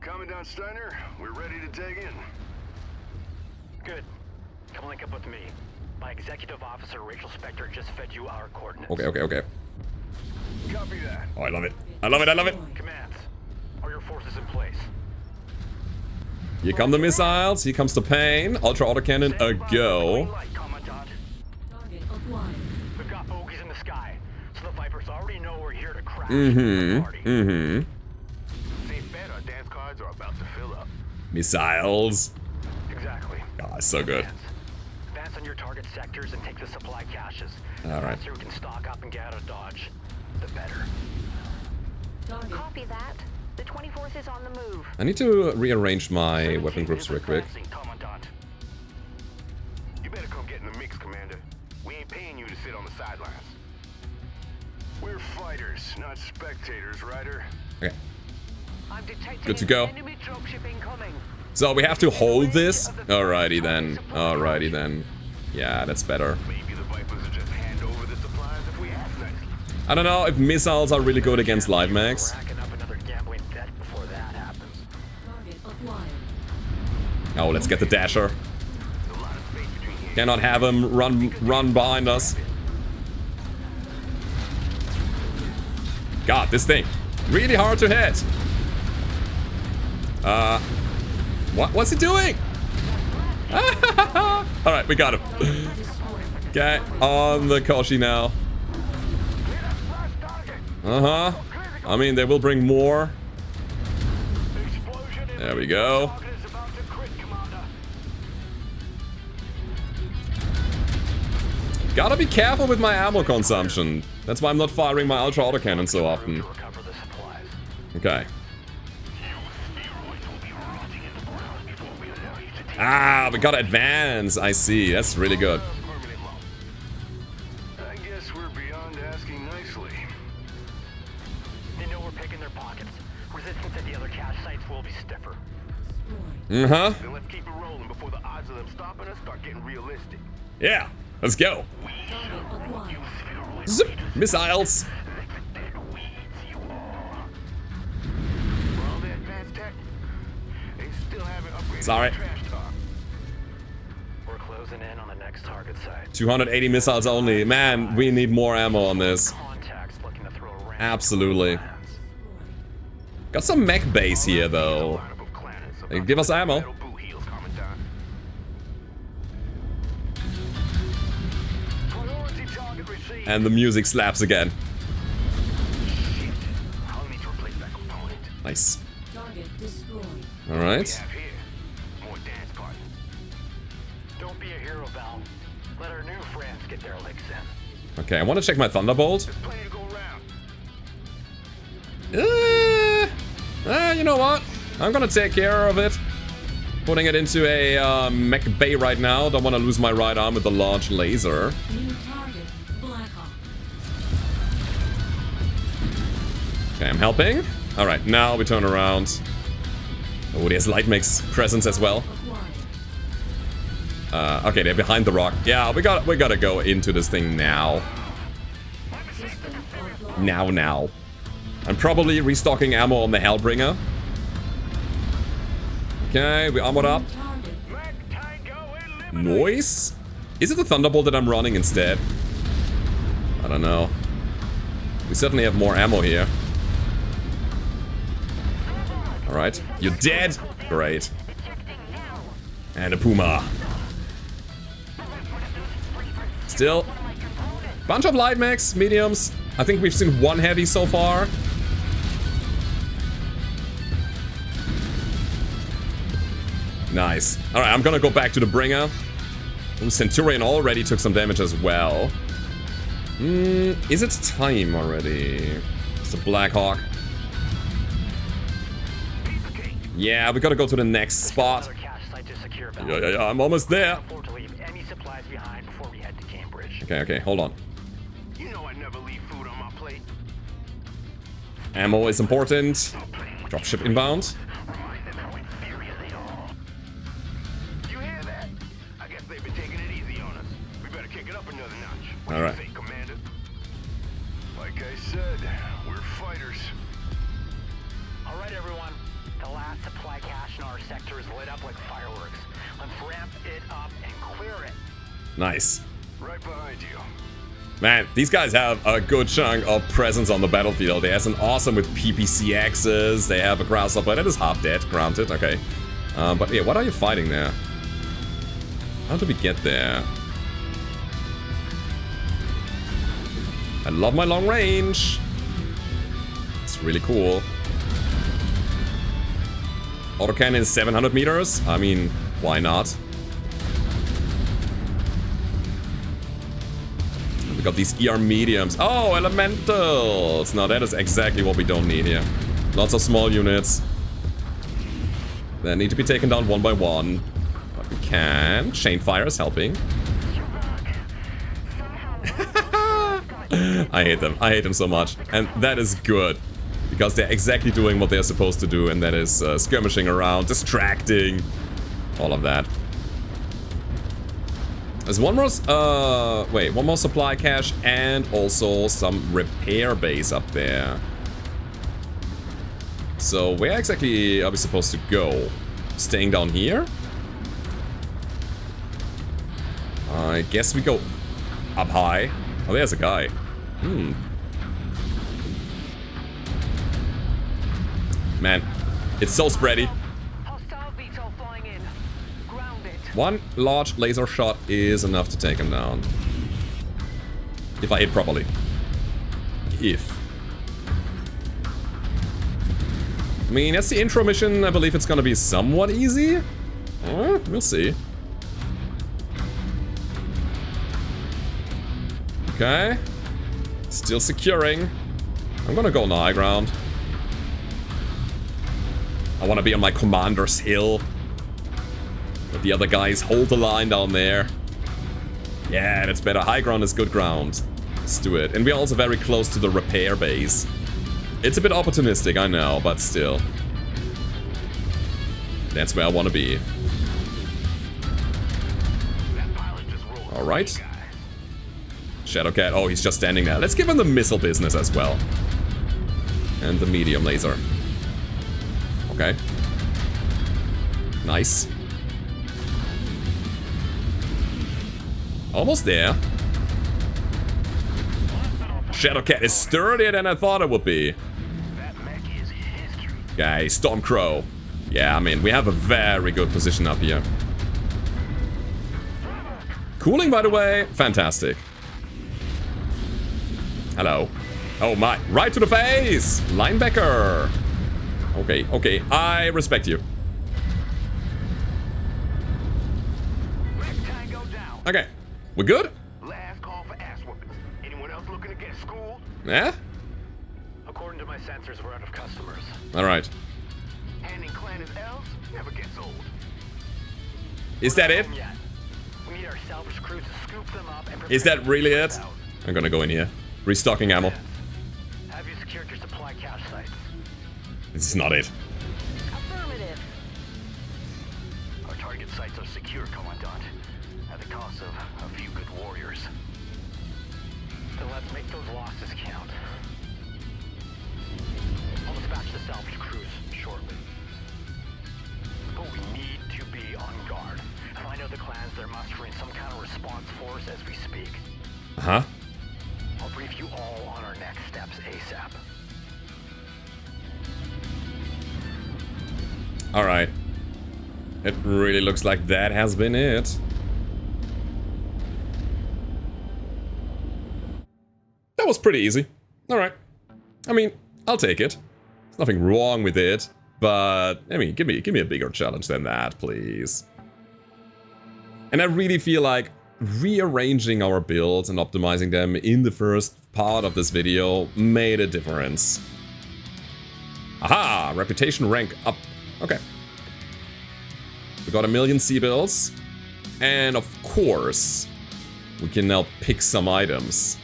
Commandant Steiner, we're ready to dig in. Good. Come link up with me. My executive officer, Rachel Spector, just fed you our coordinates. Okay. Copy that. Oh, I love it. I love it. Commands, are your forces in place? Here come the missiles. Here comes the pain. Ultra autocannon, a go. here to crash the party. Safe bet our dance cards are about to fill up. Missiles. Exactly. God, so good. Advance on your target sectors and take the supply caches. All The right. faster we can stock up and get out of Dodge, the better. Copy that. The 24th is on the move. I need to rearrange my weapon groups real quick. Commandant. You better come get in the mix, Commander. We ain't paying you to sit on the sidelines. We're fighters, not spectators, Ryder. Okay. I'm detecting Good to go. an enemy dropship incoming. So we have to hold this? Alrighty then. Alrighty then. Yeah, that's better. Maybe the Vipers will just hand over the supplies if we ask nicely. I don't know if missiles are really good against live mechs. Racking up another gambling debt before that happens. Oh, let's get the dasher. Cannot have him run behind us. God, this thing. Really hard to hit. What's he doing? Alright, we got him. Okay, on the Koshi now. I mean, they will bring more. There we go. Gotta be careful with my ammo consumption. That's why I'm not firing my ultra autocannon so often. Okay. Ah, we gotta advance. I see. That's really good. I guess we're beyond asking nicely. They know we're picking their pockets. Resistance at the other cache sites will be stiffer. Then let's keep it rolling before the odds of them stopping us start getting realistic. Yeah, let's go. Zip, missiles. For all the advanced tech, they still haven't upgraded Sorry. the trash talk. We're closing in on the next target site. 280 missiles only. Man, we need more ammo on this. Contacts looking to throw a wrench Absolutely. Got some mech base here though. Lineup of planets They about give us to ammo. battle boot heels, Commandant. Priority target received. And the music slaps again. Shit. I'll need to replace that component. Nice. We Alright. have here more dance partners. Don't be a hero, Val. Let our new friends get their licks in. Okay, I want to check my Thunderbolt. Plenty to go around. You know what? I'm gonna take care of it. Putting it into a mech bay right now. Don't want to lose my right arm with the large laser. Okay, I'm helping. Alright, now we turn around. Oh, there's Light Mech's presence as well. Okay, they're behind the rock. Yeah, we gotta go into this thing now. Now. I'm probably restocking ammo on the Hellbringer. Okay, we armored up. Noise? Is it the Thunderbolt that I'm running instead? I don't know. We certainly have more ammo here. Alright, you're dead! Great. And a Puma. Still. Bunch of light mechs, mediums. I think we've seen one heavy so far. Nice. Alright, I'm gonna go back to the Bringer. Ooh, Centurion already took some damage as well. Is it time already? It's a Black Hawk. Yeah, we gotta go to the next spot. Yeah, I'm almost there. Okay, hold on. You know I never leave food on my plate. Ammo is important. Dropship inbound. You hear that? I guess they've been taking it easy on us. We better kick it up another notch. What All do right. you think, Commander? Like I said, we're fighters. All right, everyone. The last supply cache in our sector is lit up like fireworks. Let's ramp it up and clear it. Nice. Right behind you. Man, these guys have a good chunk of presence on the battlefield. They have an awesome with PPCXs. They have a Grasshopper. That is half dead, granted. Okay. But yeah, what are you fighting there? How do we get there? I love my long range. really cool. Autocannon is 700 meters. I mean, why not? We got these ER mediums. Oh, elementals! Now that is exactly what we don't need here. Lots of small units that need to be taken down one by one. But we can. Chain fire is helping. I hate them. I hate them so much. And that is good. Because they're exactly doing what they're supposed to do. And that is skirmishing around, distracting. All of that. There's one more... one more supply cache. And also some repair base up there. So where exactly are we supposed to go? Staying down here? I guess we go up high. Oh, there's a guy. Man, it's so spready. One large laser shot is enough to take him down. If I hit properly. If. I mean, that's the intro mission. I believe it's gonna be somewhat easy. We'll see. Okay. Still securing. I'm gonna go on the high ground. I wanna be on my commander's hill. But the other guys hold the line down there. Yeah, that's better. High ground is good ground. Let's do it. And we're also very close to the repair base. It's a bit opportunistic, I know, but still. That's where I want to be. Alright. Shadowcat. Oh, he's just standing there. Let's give him the missile business as well. And the medium laser. Okay. Nice. Almost there. Shadowcat is sturdier than I thought it would be. Okay, Stormcrow. Yeah, I mean, we have a very good position up here. Cooling, by the way, fantastic. Hello. Oh my, right to the face! Linebacker! Okay, okay, I respect you. Okay, we're good? Last call for ass whoopings. Anyone else looking to get schooled? Yeah? According to my sensors, we're out of customers. Alright. Handing clan as L's never gets old. Is that it? We need our salvage crew to scoop them up and Is that really it? I'm gonna go in here. Restocking ammo. Have you secured your supply cache sites? This is not it. Affirmative. Our target sites are secure, Commandant. At the cost of a few good warriors. Then let's make those losses count. I'll dispatch the salvage crews shortly. But we need to be on guard. If I know the clans, they're mustering some kind of response force as we speak. Uh-huh. I'll brief you all on our next steps ASAP. Alright. It really looks like that has been it. That was pretty easy. Alright. I mean, I'll take it. There's nothing wrong with it. But, I mean, give me a bigger challenge than that, please. And I really feel like rearranging our builds and optimizing them in the first part of this video made a difference. Aha! Reputation rank up. Okay. We got 1 million C-bills. And of course, we can now pick some items.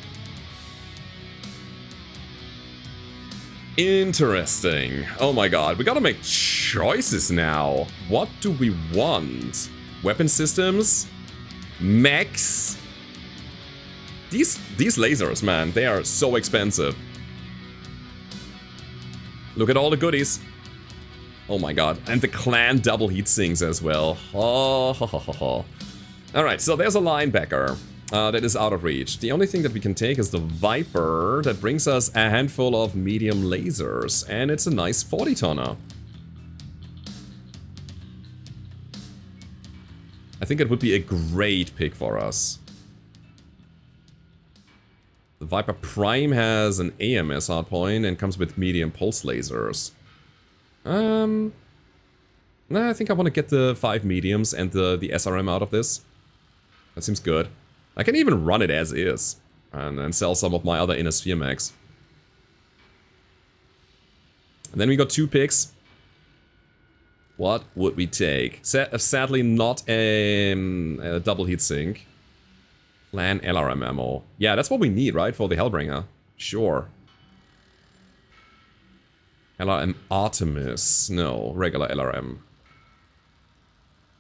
Interesting. Oh my god, we gotta make choices now. What do we want? Weapon systems? Mechs? These lasers, man, they are so expensive. Look at all the goodies. Oh my god. And the clan double heat sinks as well. Oh, ho, ho, ho, ho. Alright, so there's a linebacker that is out of reach. The only thing that we can take is the Viper that brings us a handful of medium lasers. And it's a nice 40-tonner. I think it would be a great pick for us. The Viper Prime has an AMS hardpoint and comes with medium pulse lasers. Nah, I think I want to get the 5 mediums and the SRM out of this. That seems good. I can even run it as is. And then sell some of my other Inner Sphere mechs. And then we got 2 picks. What would we take? Sadly not a double heatsink. Plan LRM ammo. Yeah, that's what we need, right? For the Hellbringer. Sure. LRM Artemis. No, regular LRM.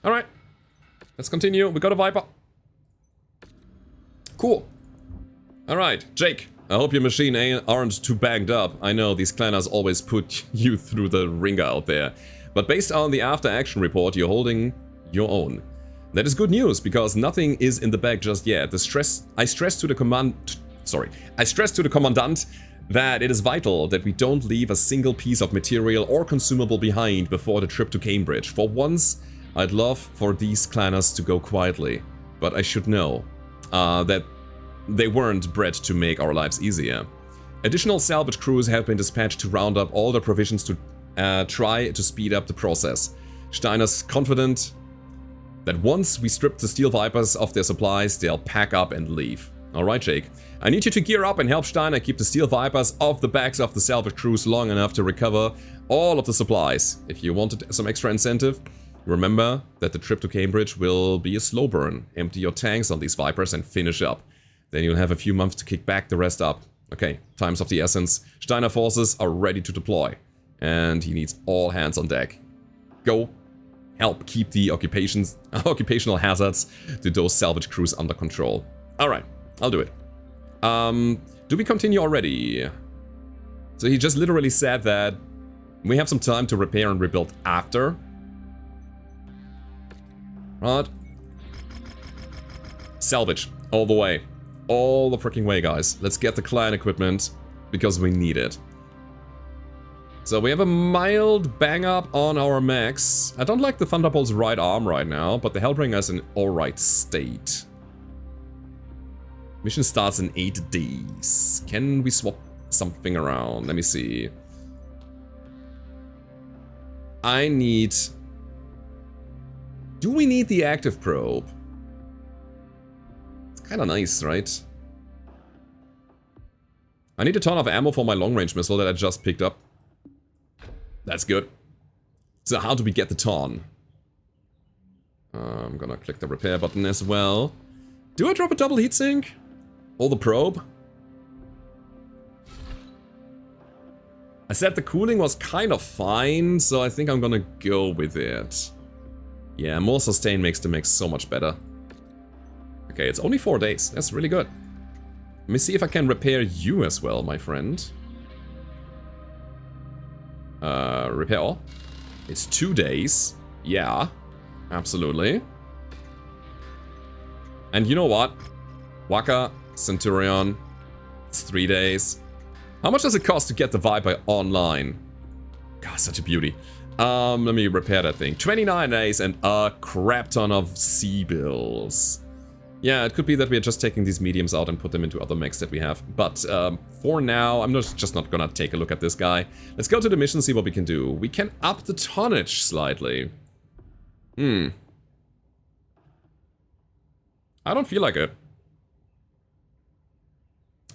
Alright. Let's continue. We got a Viper. Cool. Alright, Jake. I hope your machine aren't too banged up. I know these clanners always put you through the ringer out there. But based on the after-action report, you're holding your own. That is good news, because nothing is in the bag just yet. I stress to the commandant that it is vital that we don't leave a single piece of material or consumable behind before the trip to Cambridge. For once, I'd love for these clanners to go quietly. But I should know that they weren't bred to make our lives easier. Additional salvage crews have been dispatched to round up all the provisions to try to speed up the process. Steiner's confident that once we strip the Steel Vipers of their supplies, they'll pack up and leave. Alright, Jake. I need you to gear up and help Steiner keep the Steel Vipers off the backs of the salvage crews long enough to recover all of the supplies. If you wanted some extra incentive, remember that the trip to Cambridge will be a slow burn. Empty your tanks on these Vipers and finish up. Then you'll have a few months to kick back the rest up. Okay, time's of the essence. Steiner forces are ready to deploy. And he needs all hands on deck. Go help keep the occupational hazards to those salvage crews under control. Alright, I'll do it. Do we continue already? So he just literally said that we have some time to repair and rebuild after. Right. Salvage. All the way. All the freaking way, guys. Let's get the clan equipment, because we need it. So we have a mild bang up on our mechs. I don't like the Thunderbolt's right arm right now, but the Hellbringer is in alright state. Mission starts in 8 days. Can we swap something around? Let me see. I need... Do we need the active probe? It's kinda nice, right? I need a ton of ammo for my long-range missile that I just picked up. That's good. So how do we get the ton? I'm gonna click the repair button as well. Do I drop a double heatsink? Or the probe? I said the cooling was kind of fine, so I think I'm gonna go with it. Yeah, more sustain makes the mix so much better. Okay, it's only 4 days. That's really good. Let me see if I can repair you as well, my friend. Repair all. It's 2 days. Yeah, absolutely. And you know what? Waka, Centurion, it's 3 days. How much does it cost to get the Viper online? God, such a beauty. Let me repair that thing. 29 days and a crap ton of C-bills. Yeah, it could be that we are just taking these mediums out and put them into other mechs that we have. But for now, I'm just not gonna take a look at this guy. Let's go to the mission, see what we can do. We can up the tonnage slightly. I don't feel like it.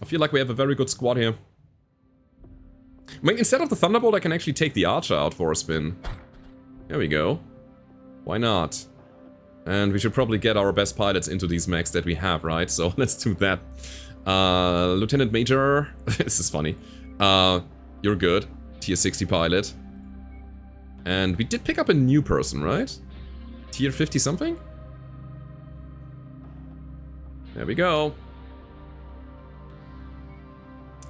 I feel like we have a very good squad here. I mean, instead of the Thunderbolt, I can actually take the Archer out for a spin. There we go. Why not? And we should probably get our best pilots into these mechs that we have, right? So let's do that. Lieutenant Major, this is funny. You're good. Tier 60 pilot. And we did pick up a new person, right? Tier 50 something? There we go.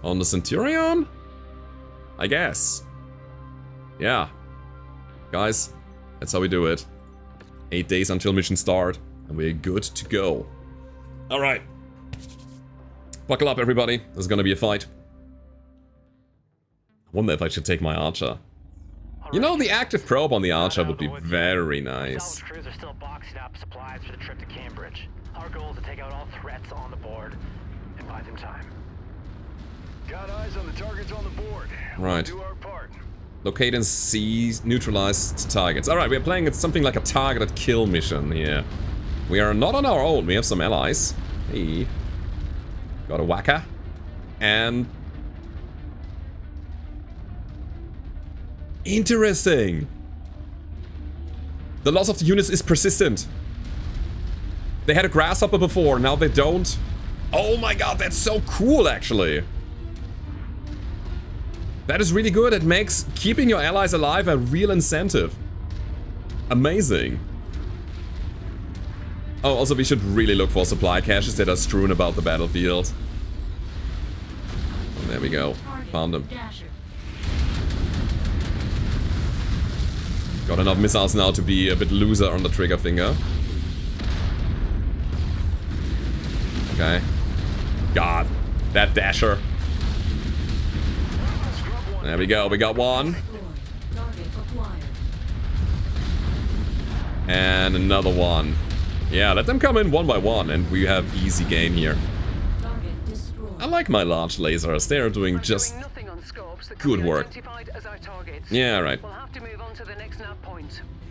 On the Centurion? I guess. Yeah. Guys, that's how we do it. 8 days until mission start, and we're good to go. Alright. Buckle up, everybody. There's gonna be a fight. I wonder if I should take my Archer. You know, the active probe on the Archer would be very nice. Salvage crews are still boxing up supplies for the trip to Cambridge. Our goal is to take out all threats on the board and buy them time. Got eyes on the targets on the board. Right. We'll do our part. Locate and seize neutralized targets. Alright, we're playing something like a targeted kill mission here. We are not on our own, we have some allies. Hey. Got a whacker. And... interesting! The loss of the units is persistent. They had a grasshopper before, now they don't. Oh my god, that's so cool actually! That is really good. It makes keeping your allies alive a real incentive. Amazing. Oh, also we should really look for supply caches that are strewn about the battlefield. Oh, there we go. Found them. Got enough missiles now to be a bit looser on the trigger finger. Okay. God, that dasher. There we go, we got one. And another one. Yeah, let them come in one by one and we have easy game here. I like my large lasers, they are doing just good work. Yeah, right.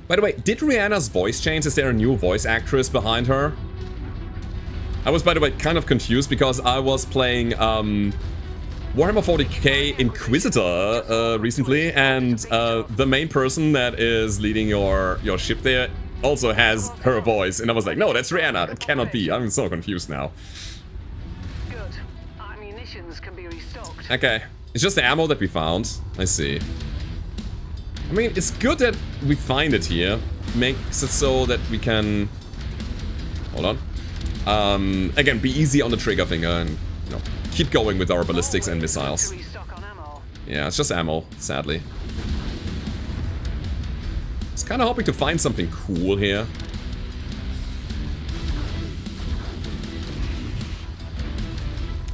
By the way, did Rihanna's voice change? Is there a new voice actress behind her? I was, by the way, kind of confused because I was playing Warhammer 40k Inquisitor recently, and the main person that is leading your ship there also has her voice, and I was like, no, that's Rihanna, that cannot be. I'm so confused now. Good. Our munitions can be restocked. Okay, it's just the ammo that we found. I see. I mean, it's good that we find it here. Makes it so that we can... hold on. Again, be easy on the trigger finger and, you know, keep going with our ballistics and missiles. Yeah, it's just ammo, sadly. I was kind of hoping to find something cool here.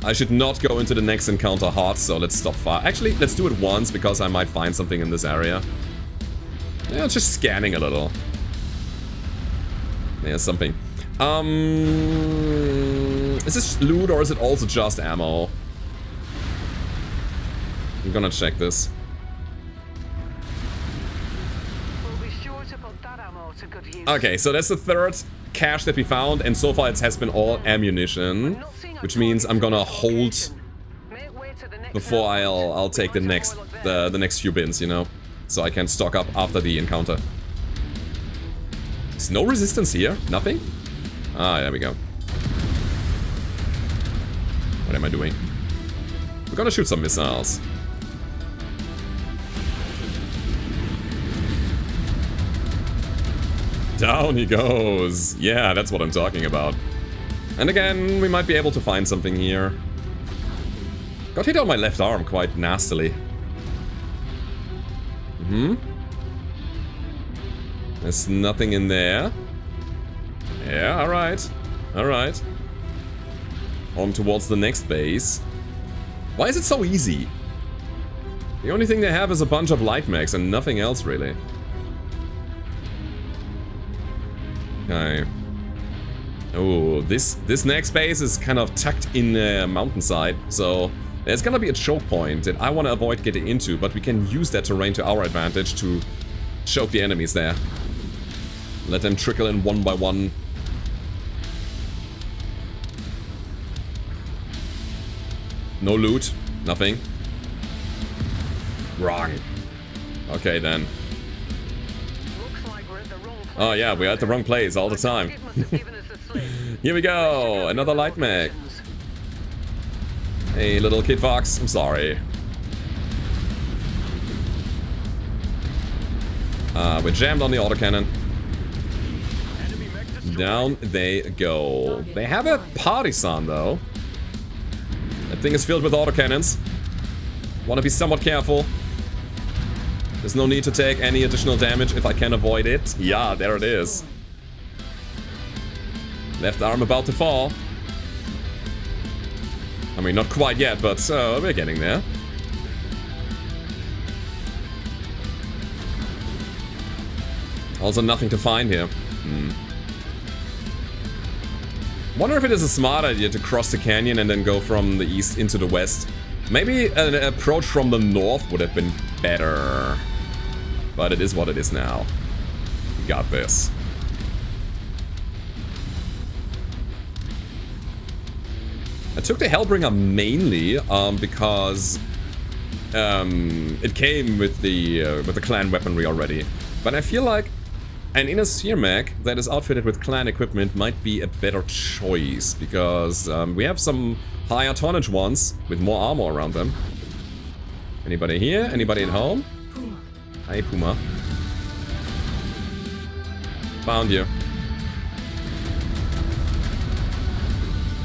I should not go into the next encounter hot, so let's stop fire. Actually, let's do it once, because I might find something in this area. Yeah, just scanning a little. There's something. Is this loot or is it also just ammo? I'm gonna check this. Okay, so that's the third cache that we found, and so far it has been all ammunition, which means I'm gonna hold before I'll take the next few bins, you know, so I can stock up after the encounter. Is no resistance here? Nothing? Ah, there we go. What am I doing? We're gonna shoot some missiles. Down he goes. Yeah, that's what I'm talking about. And again, we might be able to find something here. Got hit on my left arm quite nastily. There's nothing in there. Yeah, alright. Alright. On towards the next base. Why is it so easy? The only thing they have is a bunch of light mechs and nothing else really. Okay. Oh, this next base is kind of tucked in a mountainside, so there's gonna be a choke point that I want to avoid getting into, but we can use that terrain to our advantage to choke the enemies there. Let them trickle in one by one. No loot, nothing. Wrong. Okay then. Oh yeah, we're at the wrong place all the time. Here we go, another light mech. Hey, little Kid Fox, I'm sorry. We're jammed on the autocannon. Down they go. They have a partisan though. That thing is filled with autocannons. Want to be somewhat careful. There's no need to take any additional damage if I can avoid it. Yeah, there it is. Left arm about to fall. I mean, not quite yet, but we're getting there. Also nothing to find here. Wonder if it is a smart idea to cross the canyon and then go from the east into the west. Maybe an approach from the north would have been better. But it is what it is now. We got this. I took the Hellbringer mainly because it came with the clan weaponry already. But I feel like an inner sphere mech that is outfitted with clan equipment might be a better choice because we have some higher tonnage ones with more armor around them. Anybody here? Anybody at home? Hi, Puma. Found you.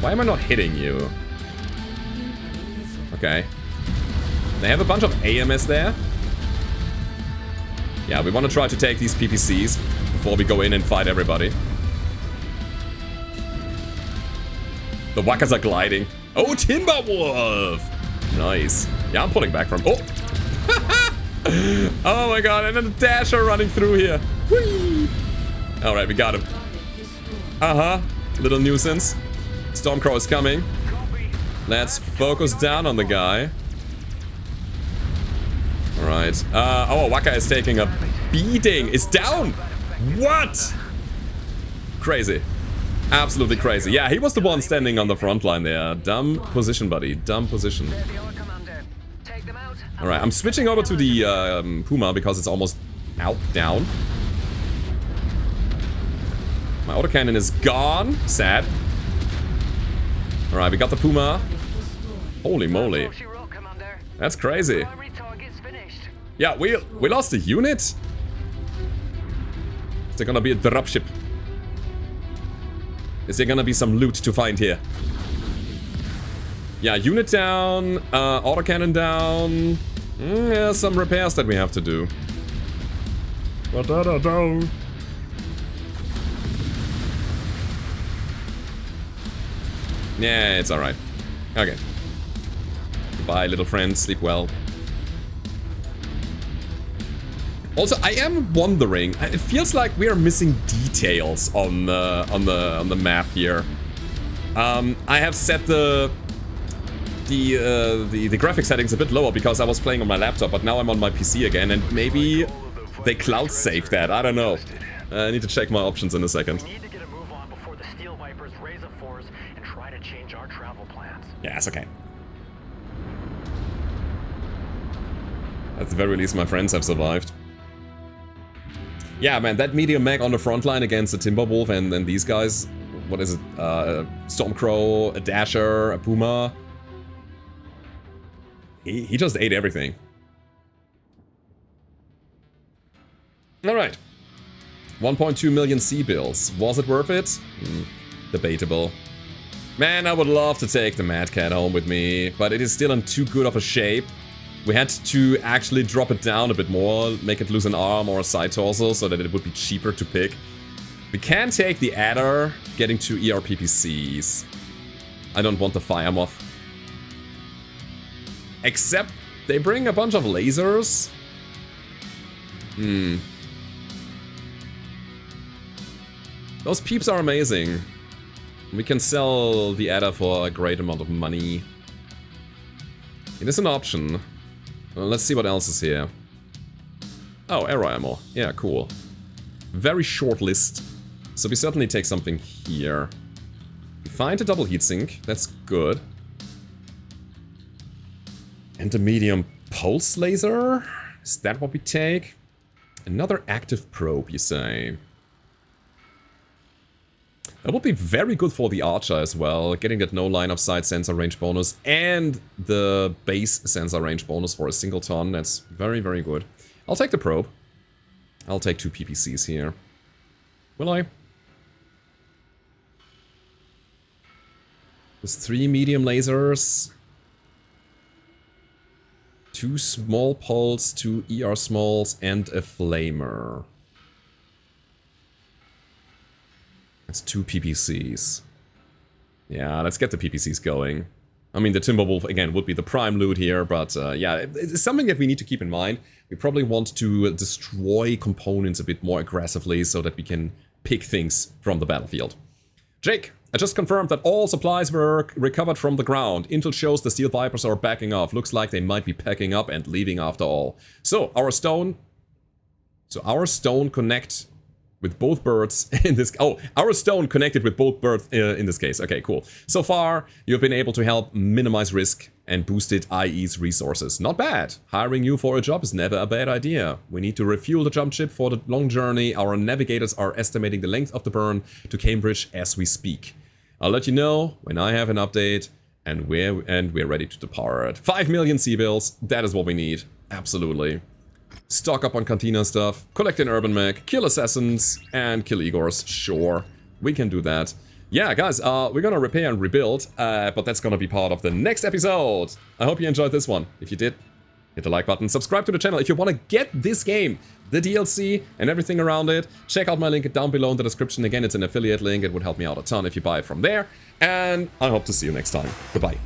Why am I not hitting you? Okay. They have a bunch of AMS there. Yeah, we want to try to take these PPCs before we go in and fight everybody. The Wackers are gliding. Oh, Timberwolf! Nice. Yeah, I'm pulling back from... Oh! Oh my god, and then the Dasher running through here. Whee! Alright, we got him. Uh-huh. Little nuisance. Stormcrow is coming. Let's focus down on the guy. Alright. Oh, Waka is taking a beating. Is down! What? Crazy. Absolutely crazy. Yeah, he was the one standing on the front line there. Dumb position, buddy. Dumb position. Alright, I'm switching over to the Puma because it's almost out, down. My autocannon is gone. Sad. Alright, we got the Puma. Holy moly. That's crazy. Yeah, we lost a unit? Is there gonna be a dropship? Is there gonna be some loot to find here? Yeah, unit down, autocannon down. Yeah, some repairs that we have to do. Yeah, it's alright. Okay. Goodbye, little friend. Sleep well. Also, I am wondering. It feels like we are missing details on the map here. I have set the graphic settings a bit lower because I was playing on my laptop, but now I'm on my PC again, and maybe they cloud save that. I don't know. I need to check my options in a second. Yeah, it's okay. At the very least, my friends have survived. Yeah, man, that medium mech on the front line against a Timberwolf and then these guys. What is it? Stormcrow, a Dasher, a Puma. He just ate everything. Alright. 1.2 million sea bills. Was it worth it? Debatable. Man, I would love to take the Mad Cat home with me, but it is still in too good of a shape. We had to actually drop it down a bit more, make it lose an arm or a side torso so that it would be cheaper to pick. We can take the Adder, getting 2 ERPPCs. I don't want the Fire Moth. Except they bring a bunch of lasers. Those peeps are amazing. We can sell the Adder for a great amount of money. It is an option. Well, let's see what else is here. Oh, arrow ammo. Yeah, cool. Very short list. So we certainly take something here. We find a double heatsink. That's good. And a medium pulse laser? Is that what we take? Another active probe, you say? That would be very good for the Archer as well, getting that no line of sight sensor range bonus and the base sensor range bonus for a single ton. That's very, very good. I'll take the probe. I'll take 2 PPCs here. Will I? There's 3 medium lasers. 2 small pulse, 2 ER smalls, and a flamer. That's 2 PPCs. Yeah, let's get the PPCs going. I mean, the Timberwolf, again, would be the prime loot here, but yeah, it's something that we need to keep in mind. We probably want to destroy components a bit more aggressively so that we can pick things from the battlefield. Jake, I just confirmed that all supplies were recovered from the ground. Intel shows the Steel Vipers are backing off. Looks like they might be packing up and leaving after all. So, our stone connect with both birds in this... Oh, our stone connected with both birds in this case. Okay, cool. So far, you've been able to help minimize risk and boosted IE's resources. Not bad. Hiring you for a job is never a bad idea. We need to refuel the jump ship for the long journey. Our navigators are estimating the length of the burn to Cambridge as we speak. I'll let you know when I have an update and we're ready to depart. 5 million C-bills. That is what we need. Absolutely. Stock up on Cantina stuff, collect an urban mech, kill assassins, and kill Igors. Sure, we can do that. Yeah, guys, we're gonna repair and rebuild, but that's gonna be part of the next episode. I hope you enjoyed this one. If you did, hit the like button, subscribe to the channel if you want to get this game, the DLC, and everything around it. Check out my link down below in the description. Again, it's an affiliate link. It would help me out a ton if you buy it from there. And I hope to see you next time. Goodbye.